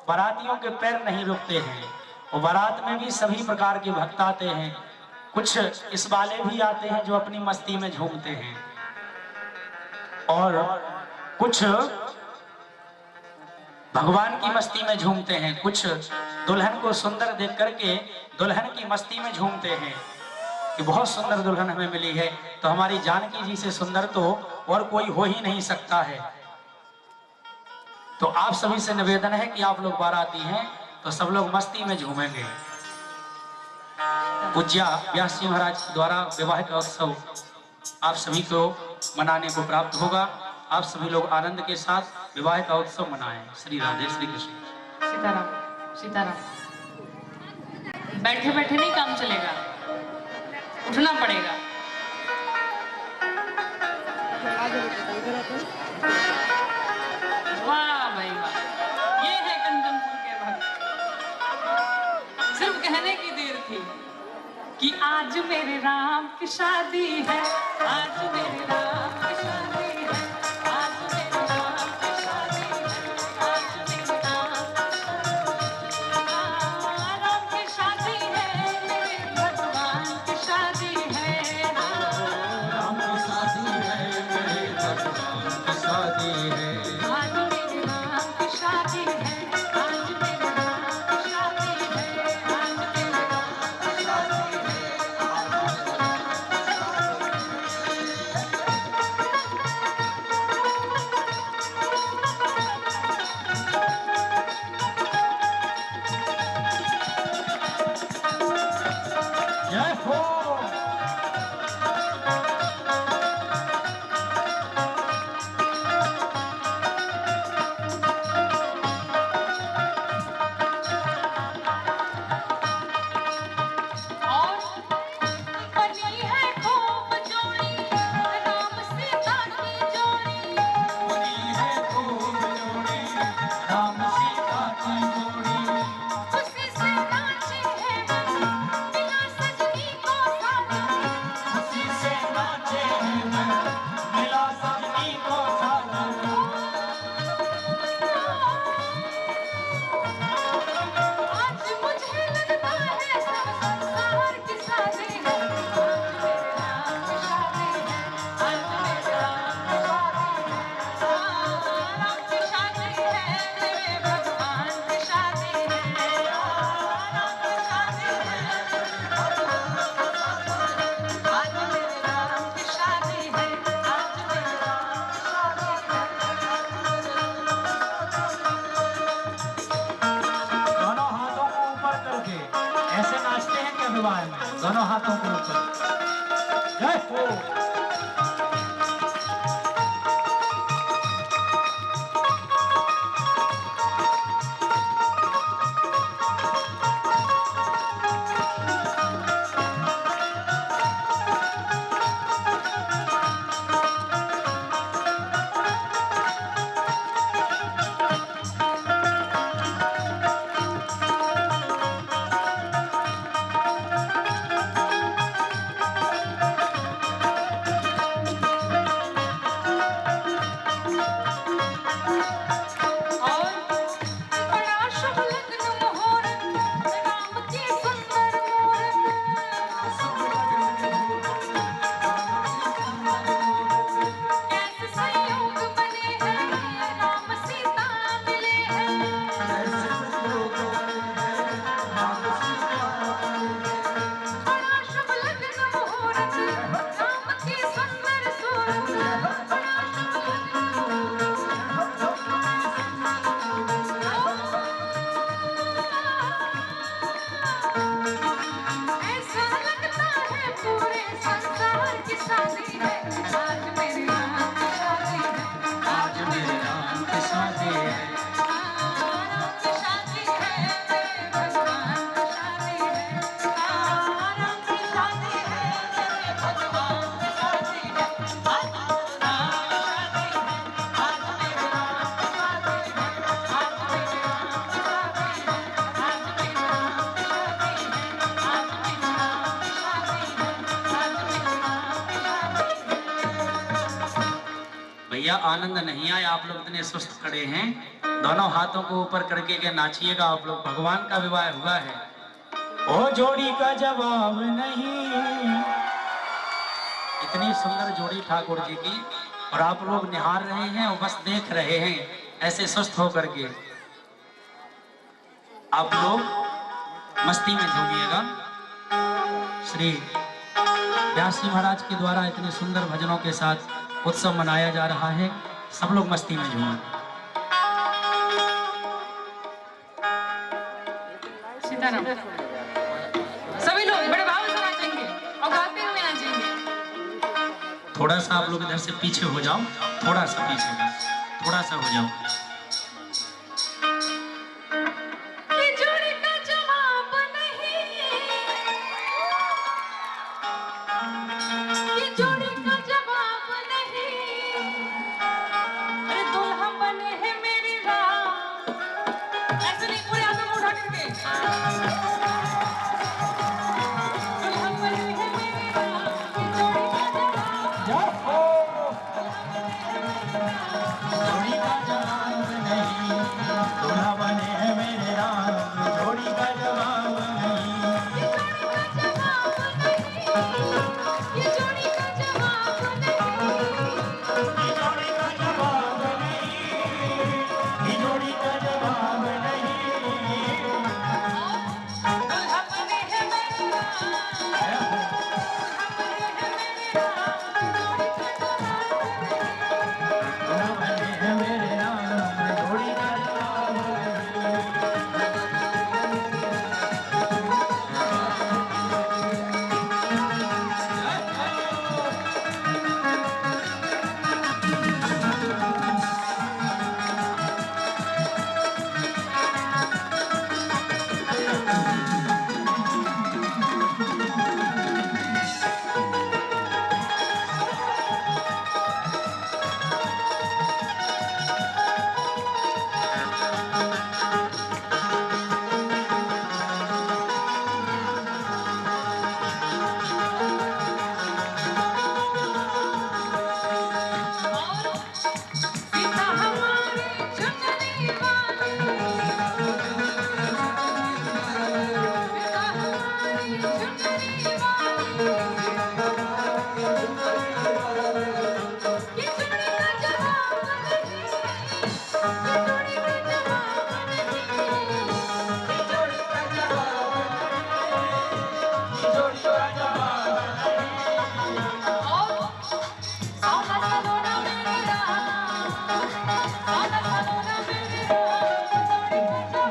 बारातियों के पैर नहीं रुकते हैं, और बारात में भी सभी प्रकार के भक्त आते हैं। कुछ इस वाले भी आते हैं जो अपनी मस्ती में झूमते हैं, और कुछ भगवान की मस्ती में झूमते हैं, कुछ दुल्हन को सुंदर देख करके दुल्हन की मस्ती में झूमते हैं कि बहुत सुंदर दुल्हन हमें मिली है, तो हमारी जानकी जी से सुंदर तो और कोई हो ही नहीं सकता है। तो आप सभी से निवेदन है कि आप लोग बाराती हैं तो सब लोग मस्ती में झूमेंगे। पूज्या व्यास जी महाराज द्वारा विवाह का उत्सव आप सभी को मनाने को प्राप्त होगा। आप सभी लोग आनंद के साथ विवाह का उत्सव मनाएं। श्री राधे, श्री कृष्ण। सीताराम सीताराम। बैठे बैठे नहीं काम चलेगा, उठना पड़ेगा। वाह भाई वाह, ये है कंचनपुर के भक्त। सिर्फ कहने की देर थी कि आज मेरे राम की शादी है, आज मेरे राम की शादी है, आज मेरे राम की शादी है, आज मेरे राम की शादी है, मेरे भगवान की शादी है, राम की शादी है, मेरे भगवान की शादी है। आज मेरे राम की शादी है, आज मेरे राम की शादी है, आज मेरे राम की शादी है। जय हो। और बनी है खूब जोड़ी, राम सीता की जोड़ी, बनी है खूब जोड़ी, राम सीता की जोड़ी। खुशी से नाचे हैं मन, बिना सजनी को साजन, खुशी से नाचे हैं मन, मिला सजनी को साजन। आज मुझे लगता है सब संसार की शादी है, आज मेरे राम की शादी है, आज मेरे राम की शादी है, राम की शादी है, मेरे भगवान की शादी है, राम की शादी है, आज मेरे राम की शादी है, आज मेरे दोनों हाथों को ऊपर करके ऐसे नाचते हैं क्या विवाह में? दोनों हाथों को ऊपर। जय हो। भैया आनंद नहीं आया, आप लोग इतने सुस्त खड़े हैं। दोनों हाथों को ऊपर करके के नाचिएगा आप लोग, भगवान का विवाह हुआ है। ओ जोड़ी का जवाब नहीं। इतनी सुंदर जोड़ी ठाकुर जी की, और आप लोग निहार रहे हैं और बस देख रहे हैं ऐसे सुस्त होकर के। आप लोग मस्ती में झूमिएगा। श्री व्यास जी महाराज के द्वारा इतने सुंदर भजनों के साथ उत्सव मनाया जा रहा है, सब लोग मस्ती में झूमें। सीताराम। सभी लोग बड़े भाव से नाचेंगे और गाते हुए नाचेंगे। थोड़ा सा आप लोग इधर से पीछे हो जाओ, थोड़ा सा पीछे, थोड़ा सा हो जाओ। ये जोड़ी का जवाब नहीं, ये जोड़ी का जवाब नहीं। अरे दुल्हा बने हैं मेरी रात, ऐसे नहीं, पूरे हाथों को उठा करके। दुल्हा बने हैं मेरी रात, ये जोड़ी का जवाब। जोड़ी का जवाब नहीं, दूल्हा बने हैं मेरे राम, जोड़ी का जवाब नहीं। ये जोड़ी का जवाब नहीं, ये जोड़ी का जवाब नहीं, ये जोड़ी का जवाब नहीं। दुल्हा बने हैं मेरी रात, दुल्हा बने हैं मेरी रात, दूल्हा बने हैं मेरे राम, जोड़ी का जवाब नहीं। सीता हमारी चुनरी वाली, सीता हमारी चुनरी वाली। ये जोड़ी का जवाब नहीं, ये जोड़ी का जवाब नहीं, ये जोड़ी का जवाब और सोना सलोना मेरी रात, सोना सलोना मेरी रात, जोड़ी का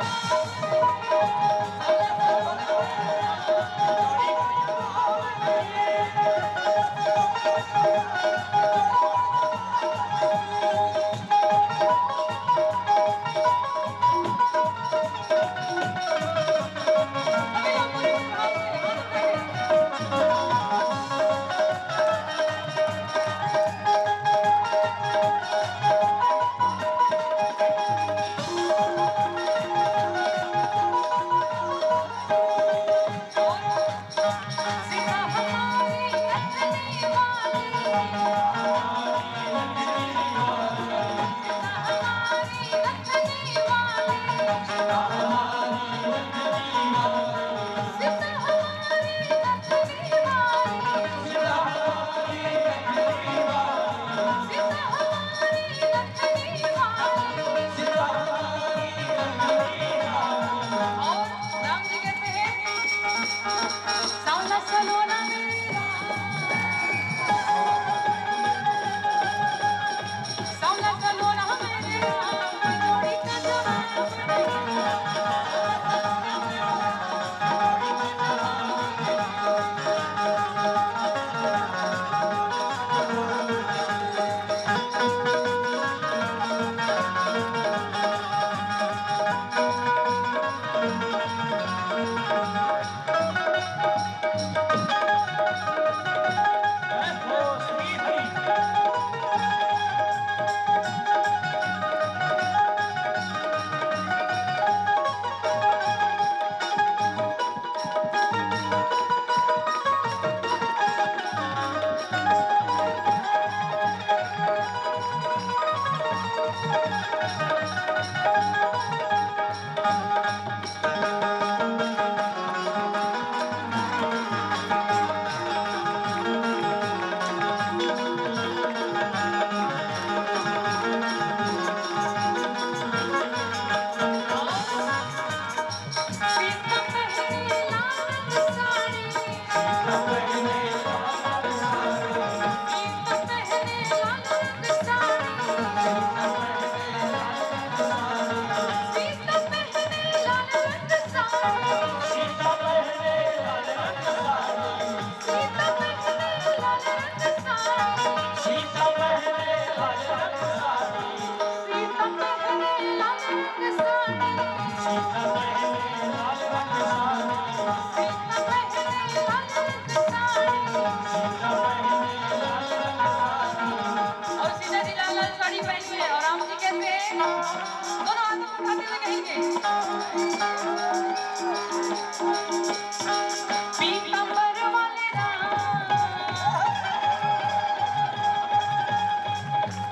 पीतांबर वाले राम,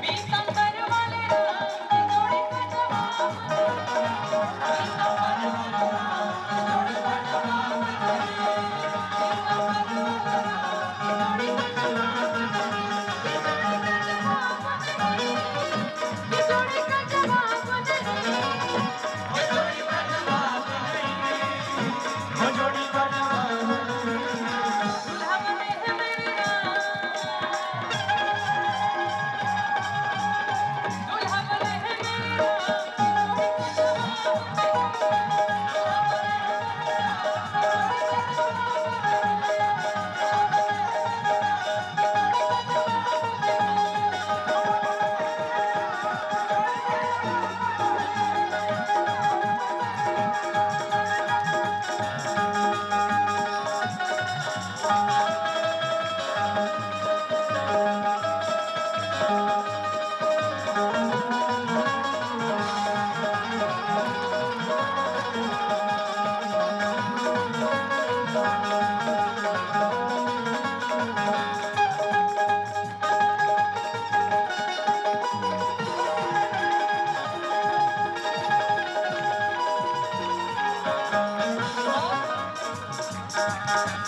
पीतांबर वाले राम की जोड़ी का जवाब की जोड़ी का जवाब नहीं। वो जोड़ी का जवाब दुल्हा बने हैं मेरे राम, दुल्हा बने हैं मेरे राम,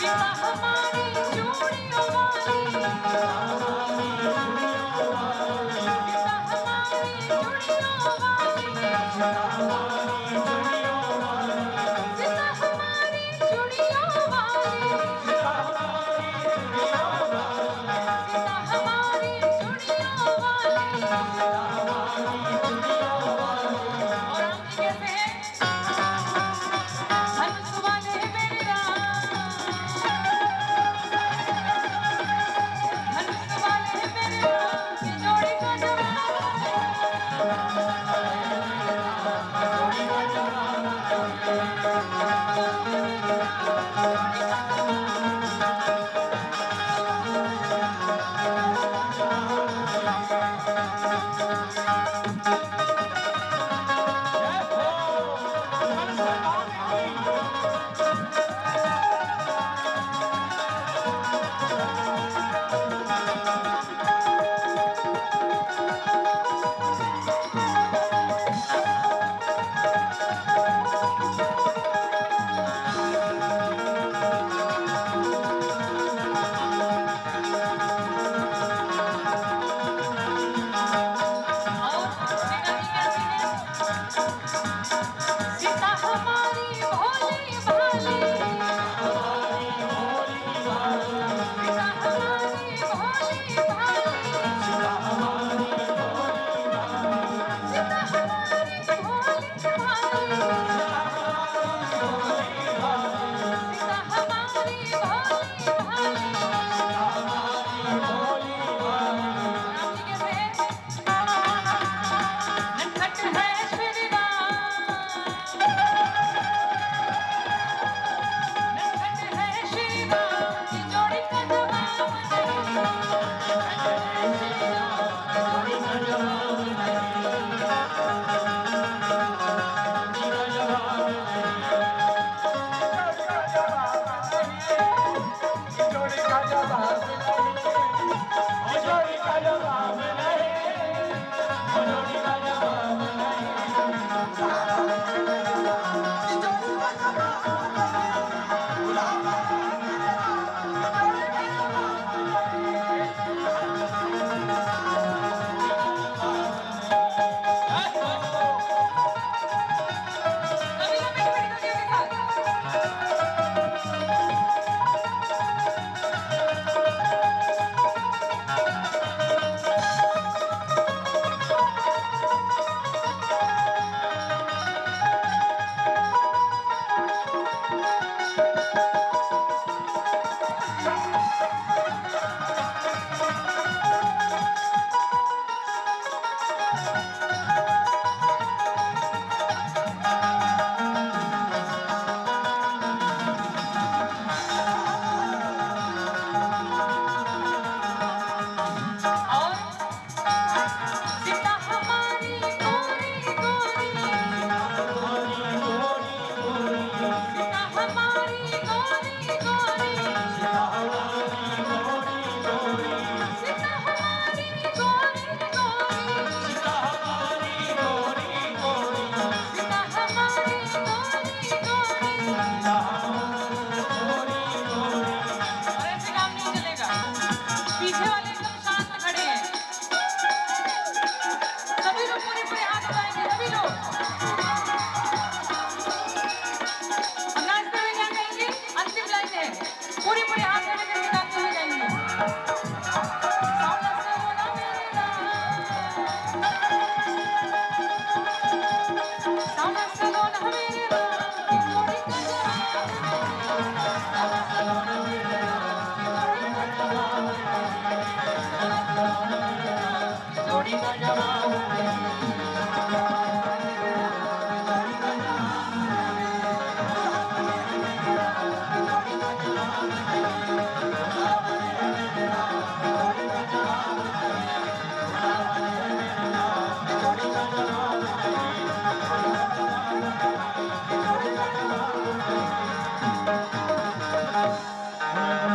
पिता हमारी चूड़ियों वाली, पिता हमारी चूड़ियों वाली, पिता हमारी चूड़ियों वाली, पिता हमारी चूड़ियों वाली, और हम जी कहते हैं धनुष वाले मेरे राम, धनुष वाले मेरे राम की जोड़ी का जवाब सीता हमारी भोली भाली, सीता हमारी भोली भाली, सीता हमारी भोली भाली, सीता हमारी भोली भाली। राम जी कहते हैं नटखट है श्री राम, नटखट है श्री राम की जोड़ी का जवाब जोड़ी का जवाब वो जोड़ी का जवाब नहीं, वो जोड़ी का जवाब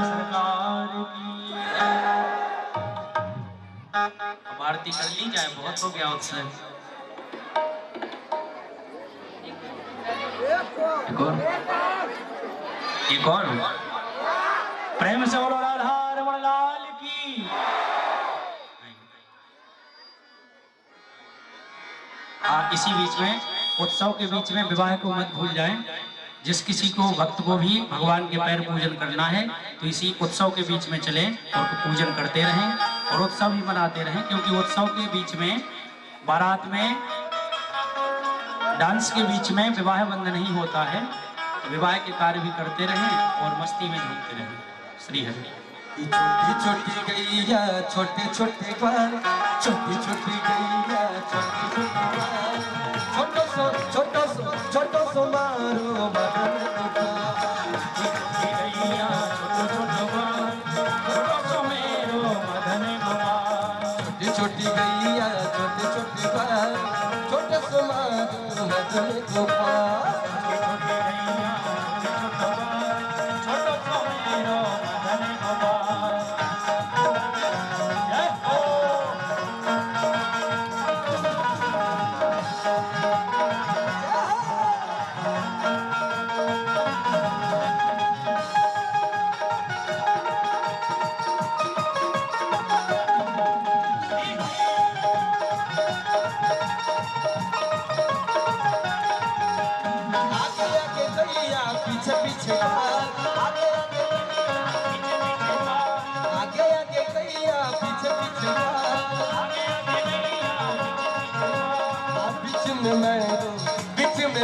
सरकार की। अब आरती कर ली जाए, बहुत हो गया उत्सव। एक और प्रेम से बोलो राधा रमण लाल की। इसी बीच में उत्सव के बीच में विवाह को मत भूल जाएं। जिस किसी को भक्त को भी भगवान के पैर पूजन करना है तो इसी उत्सव के बीच में चलें और पूजन करते रहें और उत्सव भी मनाते रहें, क्योंकि उत्सव के बीच में बारात में डांस के बीच में विवाह बंधन नहीं होता है। तो विवाह के कार्य भी करते रहें और मस्ती में झूमते रहें। श्री हरि। छोटी छोटी गैया छोटे छोटे बाल, छोटी छोटी गैया छोटी छोटी बाल, छोटो सो मारो मदन गोपाल। छोटी गैया छोटो छोटो बाल, छोटो सो मेरो मदन गोपाल। छोटी छोटी गैया छोटे छोटे बाल, छोटो सो मारो मदन गोपाल।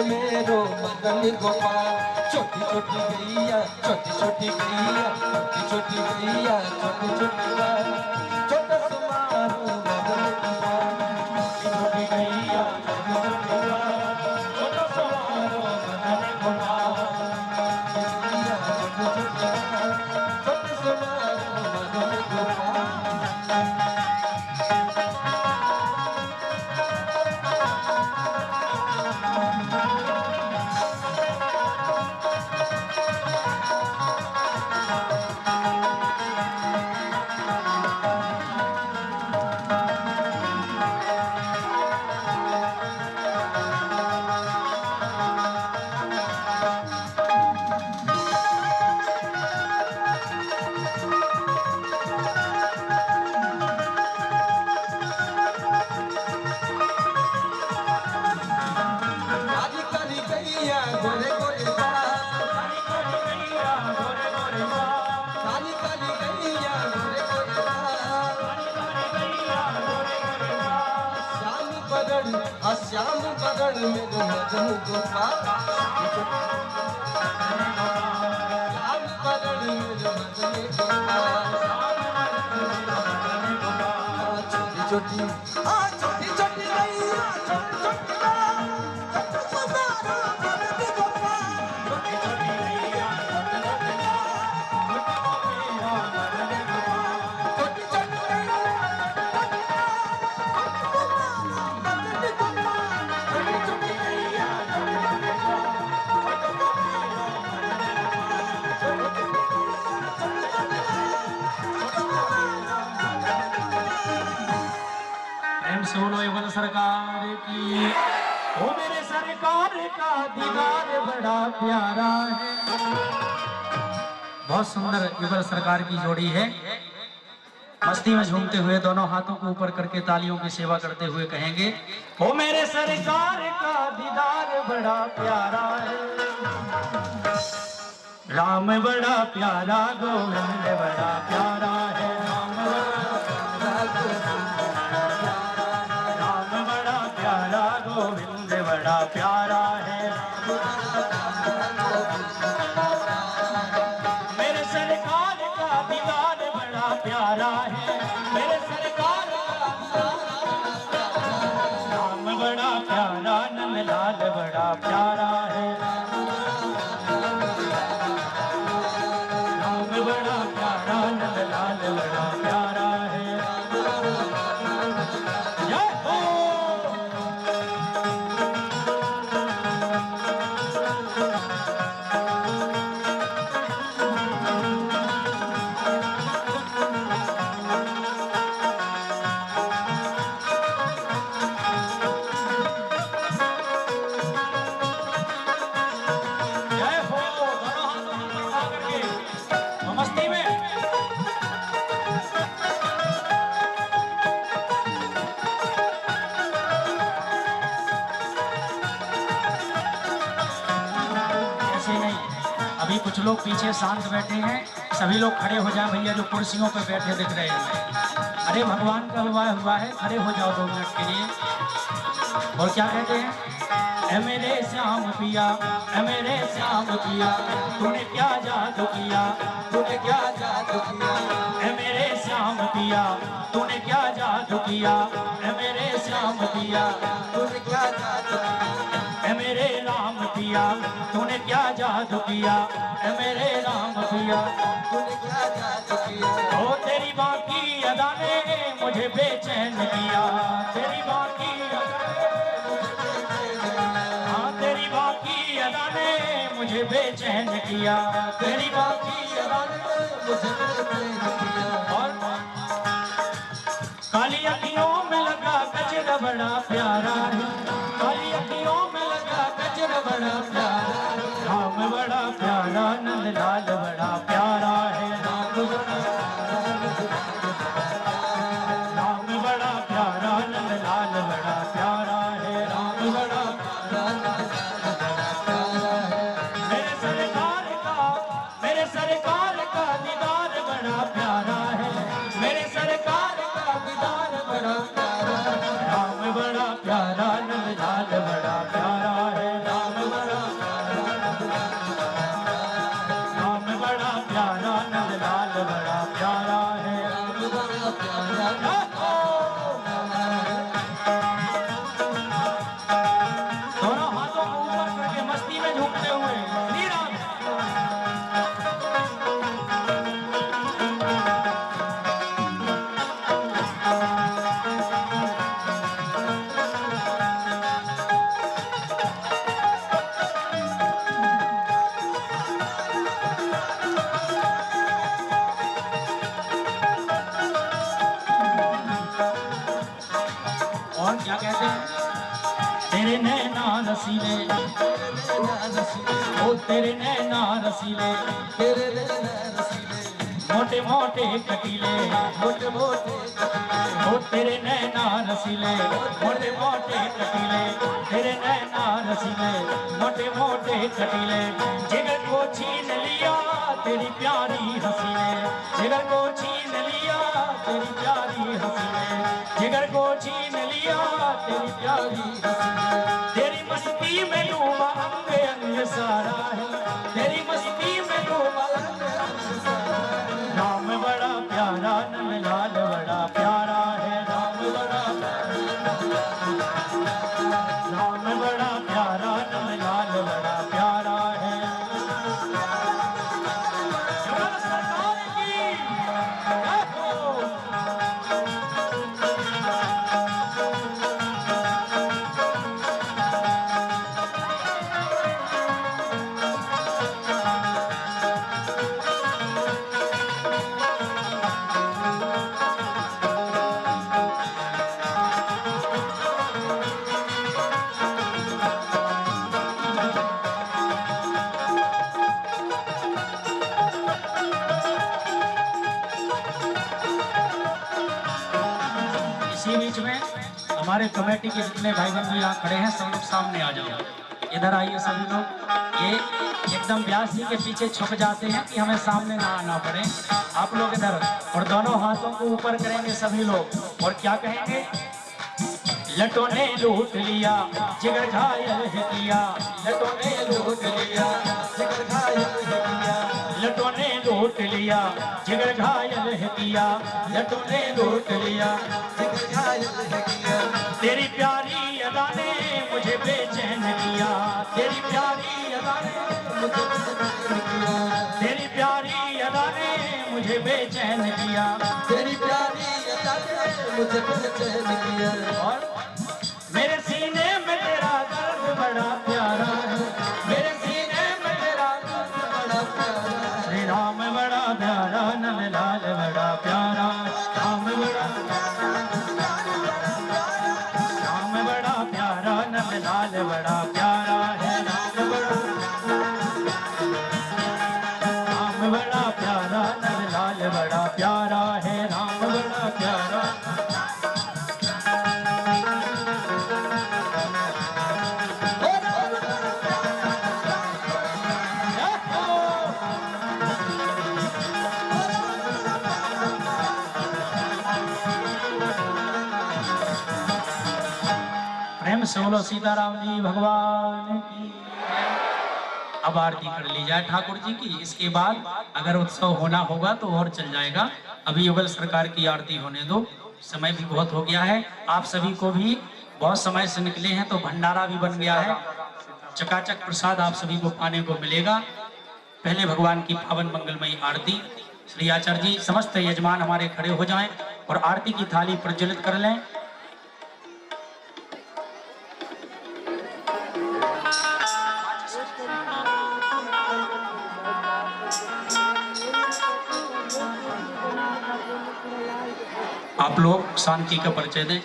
मेरो मदन गोपाल। छोटी छोटी गैया छोटी छोटी गैया छोटी छोटी गैया छोटी छोटी बाल, छोटा सा मारो मदन गोपाल। छोटी गैया छोटी छोटी बाल, छोटा सा मारो मदन गोपाल। गैया छोटी छोटी बाल, छोटा सा मारो मदन गोपाल। श्याम बदन में मदन गोपाल। श्याम बदन में मदन गोपाल। छोटी छोटी छोटी छोटी गैया छोटी छोटी बाल, छोटा सा मारो मदन गोपाल। छोटी छोटी गैया छोटी छोटी बाल, छोटा सा मेरा मदन गोपाल। छोटी छोटी गैया छोटी छोटी सोलो युगल सरकार की। ओ मेरे सरकार का दीदार बड़ा प्यारा है। बहुत सुंदर युगल सरकार की जोड़ी है। मस्ती में झूमते हुए दोनों हाथों को ऊपर करके तालियों की सेवा करते हुए कहेंगे, ओ मेरे सरकार का दीदार बड़ा प्यारा है। राम बड़ा प्यारा गोविंद बड़ा प्यारा है। राम बड़ा प्यारा गोविंद बड़ा प्यारा है। मेरे सरकार का दीदार बड़ा प्यारा है। मेरे सरकार राम बड़ा प्यारा नंदलाल बड़ा प्यारा है। राम बड़ा प्यारा नंदलाल अभी कुछ लोग पीछे शांत बैठे हैं, सभी लोग खड़े हो जाए भैया जो कुर्सियों पर बैठे दिख रहे हैं। अरे भगवान का विवाह हुआ है, खड़े हो जाओ 2 मिनट के लिए। और क्या कहते हैं, ए मेरे श्याम पिया, ए मेरे श्याम पिया, तूने क्या जादू किया, तूने क्या जादू किया, ए मेरे श्याम पिया, तूने क्या जादू किया, ए मेरे श्याम पिया, तूने क्या जादू किया, ए मेरे राम पिया, तूने क्या जादू किया, ए मेरे राम पिया, तूने क्या जादू किया। ओ तेरी बाकी अदा ने मुझे बेचैन किया, तेरी बाकी हाँ तेरी बाकी अदा ने मुझे बेचैन किया, तेरी बाकी अदा ने मुझे बेचैन किया। और काली अखियों में लगा गजरा बड़ा प्यारा है, काली अखियों में लगा गजरा बड़ा प्यारा है, राम बड़ा प्यारा नंदलाल बड़ा प्यारा है, राम बड़ा प्यारा नंदलाल बड़ा प्यारा है, राम बड़ा मेरे सरकार का दीदार बड़ा प्यारा है, मेरे सरकार का दीदार बड़ा प्यारा है, राम बड़ा प्यारा नंदलाल बड़ा प्यारा है, राम बड़ा प्यारा नंदलाल बड़ा प्यारा है, दोनों हाथों को ऊपर करके मस्ती में झूमते हुए श्री राम। और क्या कहते हैं, तेरे नैना रसीले, ओ तेरे नैना रसीले, तेरे नैना रसीले, मोटे मोटे कटीले, मोटे मोटे ओ तेरे नैना रसीले, मोटे मोटे कटीले, तेरे नैना रसीले, मोटे मोटे कटीले, जिगर को छीन लिया तेरी प्यारी हंसी ने, जिगर को छीन लिया तेरी प्यारी हंसी ने, जिगर को छीन लिया तेरी प्यारी हंसी ने, तेरी मस्ती में डूबा अंग अंग सारा है, तेरी मस्ती में डूबा अंग अंग सारा है, राम बड़ा प्यारा नंदलाल बड़ा प्यारा है, राम बड़ा प्यारा नंदलाल बड़ा प्यारा है। जवान सरकार की जय हो। इसी बीच में हमारे कमेटी के जितने भाई बंधु यहाँ खड़े हैं सब लोग सामने आ जाओ, इधर आइए सभी लोग। ये एकदम व्यास जी के पीछे छुप जाते हैं कि हमें सामने ना आना पड़े, आप लोग इधर, और दोनों हाथों को ऊपर करेंगे सभी लोग, और क्या कहेंगे, लटों ने लूट लिया जिगर घायल है किया, लटों ने लूट लिया जिगर घायल है किया, लटों ने लूट लिया जिगर घायल है किया, लटों ने लूट लिया जिगर घायल है किया। तेरी प्यारी अदा ने मुझे बेचैन किया, तेरी प्यारी अदा ने मुझे बेचैन किया, तेरी प्यारी अदा ने मुझे बेचैन किया, तेरी प्यारी अदा ने मुझे बेचैन किया। और मेरे सीने में तेरा दर्द बड़ा प्यारा है, मेरे सीने में तेरा दर्द बड़ा प्यारा, श्री राम बड़ा प्यारा नंदलाल बड़ा प्यारा, राम बड़ा प्यारा नंदलाल बड़ा प्यारा है, राम बड़ा प्यारा नंदलाल बड़ा प्यारा है, राम बड़ा प्यारा से बोलो सीताराम जी भगवान की। अब आरती कर ली जाए ठाकुर जी की। इसके बाद अगर उत्सव होना होगा तो और चल जाएगा। अभी युगल सरकार की आरती होने दो, समय भी बहुत हो गया है। आप सभी को भी बहुत समय से निकले हैं तो भंडारा भी बन गया है। चकाचक प्रसाद आप सभी को पाने को मिलेगा। पहले भगवान की पावन मंगलमयी आरती। श्री आचार्य जी समस्त यजमान हमारे खड़े हो जाएं और आरती की थाली प्रज्वलित कर लें। आप लोग शांति का परिचय दें।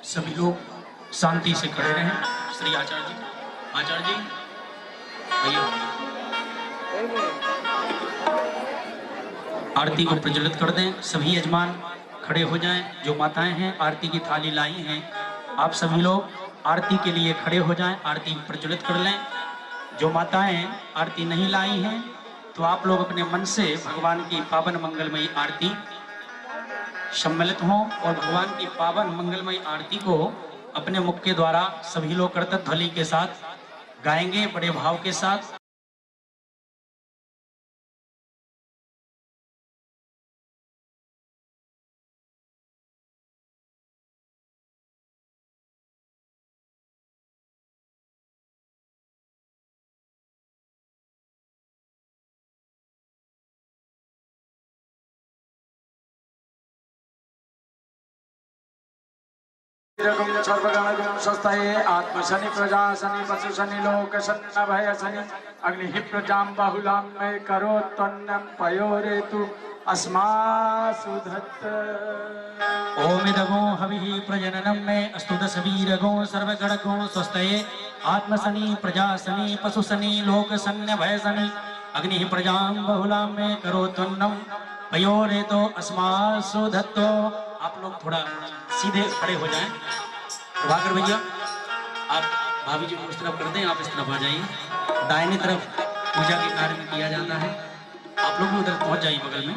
सभी लोग शांति से खड़े रहें। श्री आचार्य जी भैया आरती को प्रज्वलित कर दें। सभी यजमान खड़े हो जाएं। जो माताएं हैं आरती की थाली लाई हैं, आप सभी लोग आरती के लिए खड़े हो जाएं, आरती प्रज्वलित कर लें। जो माताएं आरती नहीं लाई हैं तो आप लोग अपने मन से भगवान की पावन मंगलमयी आरती सम्मिलित हों और भगवान की पावन मंगलमयी आरती को अपने मुख के द्वारा सभी लोग कर्तव्य ध्वनि के साथ गाएंगे, बड़े भाव के साथ। सर्वगण स्वस्थये आत्मशनि प्रजा शनि पशु शनि लोक शनि नभय शनि अग्नि प्रजां बहुलां मे करो त्वन्नं पयोरेतु अस्मासु धत्त। ओमिदगो हविः प्रजननं मे अस्तु दशवीरगो सर्वगणगो स्वस्तये आत्मशनि प्रजाशनि पशुशनि लोकशनि भयशनि अग्नि प्रजां बहुलां मे करो त्वन्नं पयोरेतो अस्मासु धत्तो। आप लोग थोड़ा सीधे खड़े हो जाएं। प्रभाकर भैया आप भाभी जी को उस तरफ कर दें, आप इस तरफ आ जाइए। दाहिने तरफ पूजा के कार्य में किया जाता है, आप लोग भी उधर पहुंच जाइए बगल में।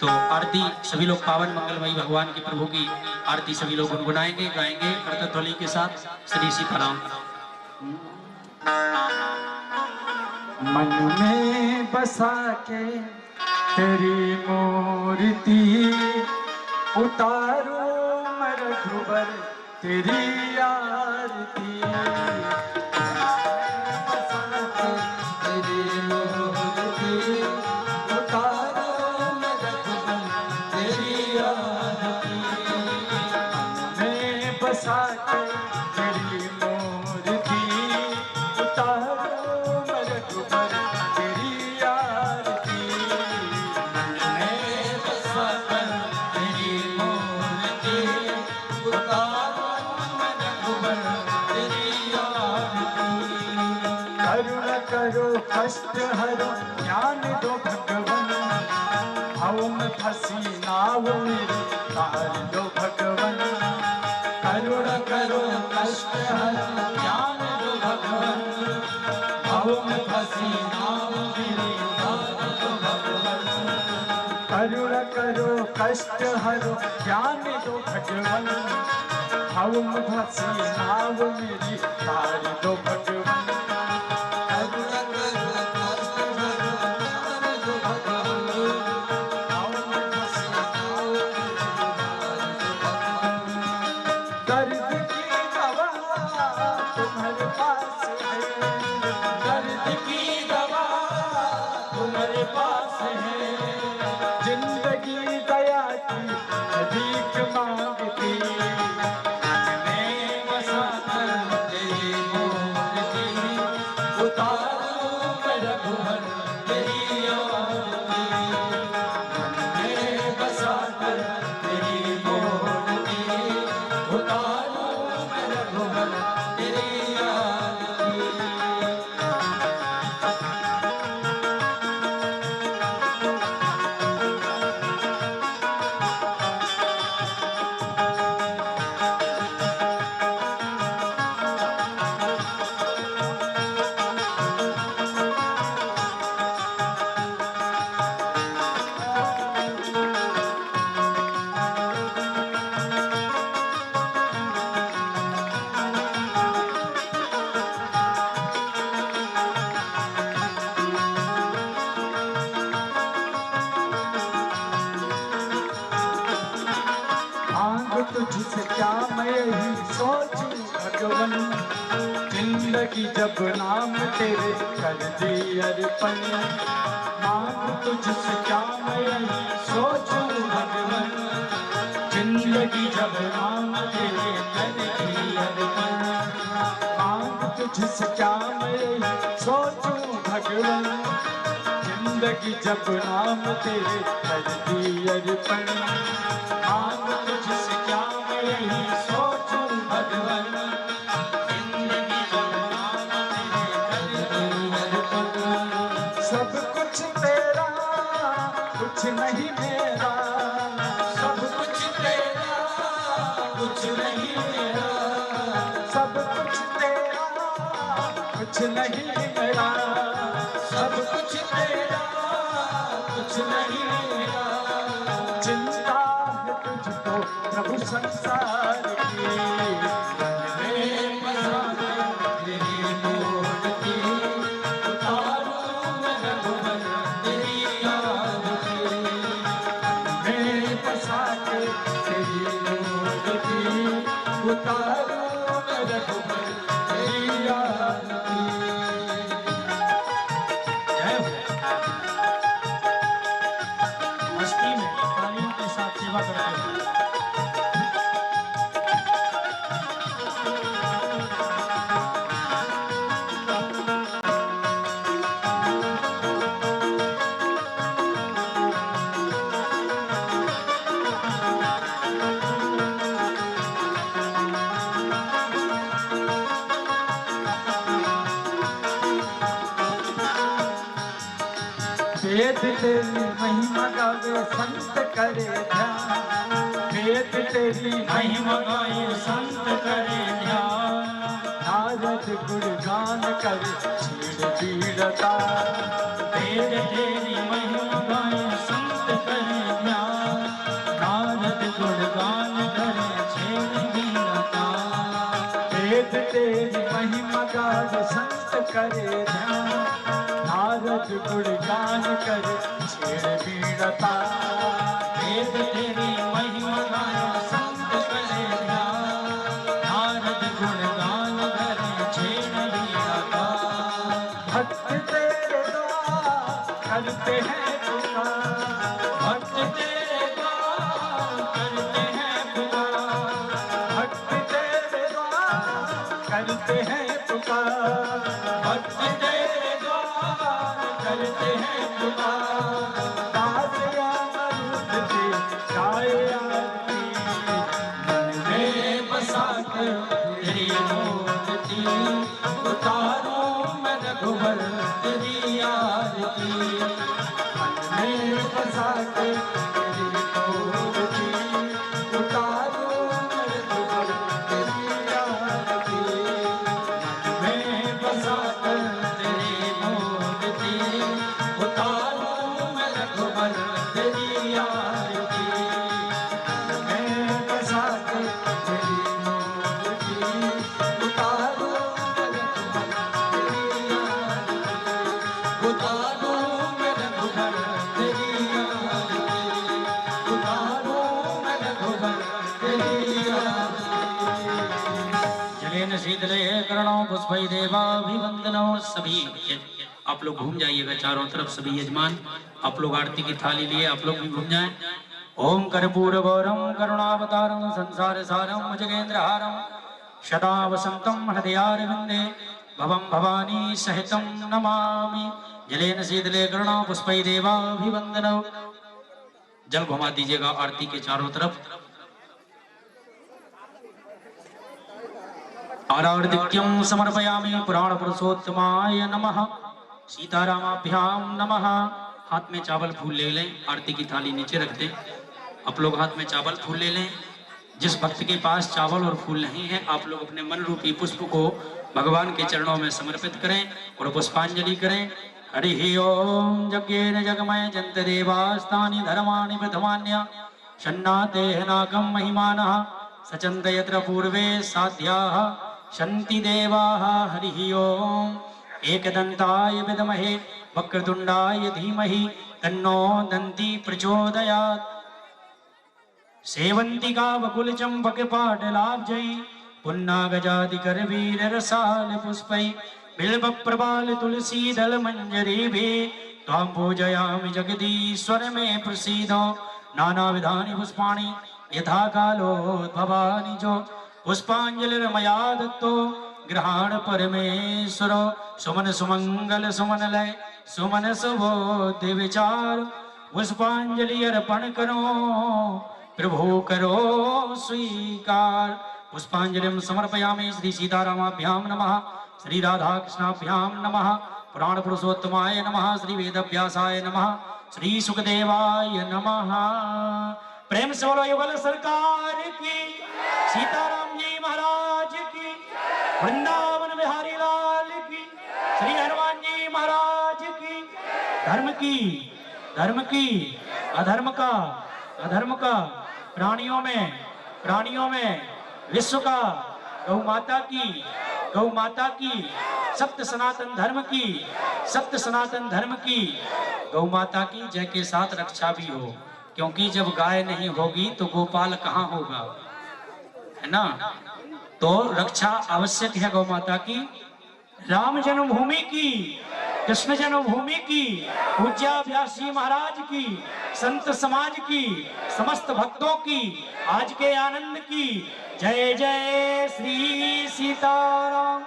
तो आरती सभी लोग पावन मंगलमयी भगवान की प्रभु की आरती सभी लोग गुनगुनाएंगे, गाएंगे कर्तव्य ध्वनि के साथ। श्री सीताराम। मन में बसा के तेरी मूर्ति उतारो मैं रघुबर तेरी आरती। तेरी मूर्ति उतारो मैं रघुबर तेरी आरती। मैं बसा के तेरी मूर्ति उतारो मैं रघुबर तेरी आरती। मैं बसा कर तेरी मूर्ति उतारो मैं रघुबर तेरी आरती। करुण करो कष्ट हरो ज्ञान दो भगवन। भाव में फंसी नाव मेरी तार दो भगवन। करुण करो कष्ट हरो ज्ञान दो भगवन। भाव में फंसी नाव मेरी तार दो भगवन। करुण करो कष्ट हरो ज्ञान दो भगवन। भाव में फंसी नाव मेरी तार दो भगवन। करुण करो कष्ट हरो ज्ञान दो भगवन। भाव में फंसी नाव मेरी तार दो भगवन। दर्द की दवा तुम्हारे पास है। दर्द की दवा तुम्हारे पास है। जिंदगी दया की अधिक मांगती। मैं बसा कर तेरी मूर्ति उतारो मैं रघुबर तेरी आरती। मैं बसा कर तेरी मूर्ति उतारो मैं रघुबर तेरी आरती। यही सोचूं भगवन, जिंदगी जब नाम तेरे कर दी अर्पण, मांग तुझसे क्या मैं यही सोचूं भगवन, जिंदगी जब नाम तेरे कर दी अर्पण, मांग तुझसे क्या मैं यही सोचूं भगवन, जिंदगी जब नाम तेरे कर दी अर्पण, मांग तुझसे क्या मैं यही सोचूं भगवन, जिंदगी जब नाम तेरे कर दी अर्पण। सब कुछ तेरा कुछ नहीं मेरा, सब कुछ तेरा कुछ नहीं मेरा, सब कुछ तेरा कुछ नहीं मेरा, सब कुछ तेरा कुछ नहीं मेरा, चिंता है तुझको प्रभु संसार की, मेरे बसा तेरी मूर्ति, उतारूं मैं रघुवर तेरी आरती, मेरे बसा तेरी मूर्ति, उतारूं मैं रघुवर तेरी आरती। जय हो। मस्ती में तालियों के साथ सेवा करते हैं। वेद तेरी महिमा गावे संत करे ध्यान, वेद तेरी महिमा गाए संत करे ध्यान, नारद गुणगान करे छेड़ बीड़ता, वेद तेरी महिमा गाए संत करे ध्यान, नारद गुणगान करे छेड़ बीड़ता, वेद तेरी महिमा गावे संत करे ध्यान, नारद गुणगान करे छेड़ बीड़ता, वेद तेरी महिमा गाए संत करे ध्यान, नारद गुणगान करे छेड़ बीड़ता, भक्त तेरे द्वार करते हैं पुकार, भक्त तेरे द्वार करते हैं पुकार, भक्त तेरे द्वार करते हैं पुकार, भक्त तेरे द्वार करते हैं पुकार, दास या मरुद से गाए आरती, मन में बसा कर तेरी मूर्ति, उतारूं मैं रघुवर तेरी आरती, में बसा के तेरी मूर्ति, उतारूं मैं रघुवर तेरी आरती, में बसा कर तेरी मूर्ति, उतारूं मैं रघुवर तेरी आरती, में बसा के तेरी मूर्ति, उतारूं मैं रघुवर तेरी आरती, उतारूं मैं रघुवर तेरी आरती, उतारूं मैं रघुवर तेरी आरती। जलेन शीतले करणों पुष्पै देवाभिवंदनों। सभी आप लोग घूम जाइएगा चारों तरफ, सभी यजमान आप लोग आरती की थाली लिए आप लोग भी घूम जाएं। ओम कर्पूर गौरम करुणावतारम संसार सारम भुजगेंद्रहारम सदा वसंतम हृदयारविंदे भवम भवानी सहितम नमामि। जलेन शीतले करुणा पुष्पै देवाभिवंदनौ। जल घुमा दीजिएगा आरती के चारों तरफ। आरार्दिक्यं समर्पयामि पुराण पुरुषोत्तमाय नमः। सीतारामाभ्याम नमः। हाथ में चावल फूल ले लें, आरती की थाली नीचे रख दें। आप लोग हाथ में चावल फूल ले लें। जिस भक्त के पास चावल और फूल नहीं है, आप लोग अपने मन रूपी पुष्प को भगवान के चरणों में समर्पित करें और पुष्पांजलि करें। हरि ओम यज्ञेन जगमय जंत देवास्तानि धर्माणि प्रथमान्य शन्नाते नाकं महिमानः सचन्त यत्र पूर्वे साध्याः शन्ति देवाः। हरि ओम एकदन्ताय विद्महे वक्रतुण्डाय धीमहि तन्नो दन्ति प्रचोदयात्। सेवंतिका बकुल चंपक पाटलाभ जयी पुन्ना गजादि कर वीर रसाल पुष्पै बिल्व प्रबाल तुलसी दल मंजरी भी तां पूजयामि जगदीश्वर में प्रसीदो नाना विधानि पुष्पाणि यथा कालोद्भवानि जो पुष्पांजलिर्मया दत्तो ग्रहण परमेश्वरो सुमन सुमंगल सुमन लय सुमन सुबोधि विचार पुष्पांजलि अर्पण करो प्रभु करो स्वीकार। पुष्पांजलिं समर्पयामि श्री सीतारामाभ्यां नमः, श्री राधा कृष्णाभ्यां नमः, पुराण पुरुषोत्तमाय नमः, श्री वेदव्यासाय नमः, श्री सुखदेवाय नमः। प्रेम से बोलो युगल सरकार की, सीताराम जी महाराज की, वृंदावन बिहारी लाल की, श्री हनुमान जी महाराज की। धर्म की अधर्म का प्राणियों में विश्व का गौ माता की सत्य सनातन धर्म की गौ माता की जय के साथ रक्षा भी हो, क्योंकि जब गाय नहीं होगी तो गोपाल कहाँ होगा, है ना। तो रक्षा आवश्यक है गौ माता की। राम जन्मभूमि की, कृष्ण जन्मभूमि की, पूज्य व्यास जी महाराज की, संत समाज की, समस्त भक्तों की आज के आनंद की जय जय श्री सीताराम,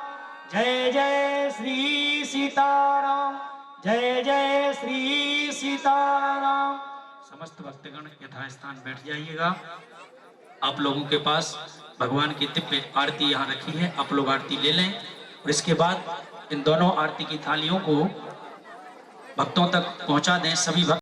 जय जय श्री सीताराम, जय जय श्री सीताराम। समस्त भक्तगण यथास्थान बैठ जाइएगा। आप लोगों के पास भगवान की दिव्य आरती यहाँ रखी है, आप लोग आरती ले लें और इसके बाद इन दोनों आरती की थालियों को भक्तों तक पहुंचा दें। सभी भक्त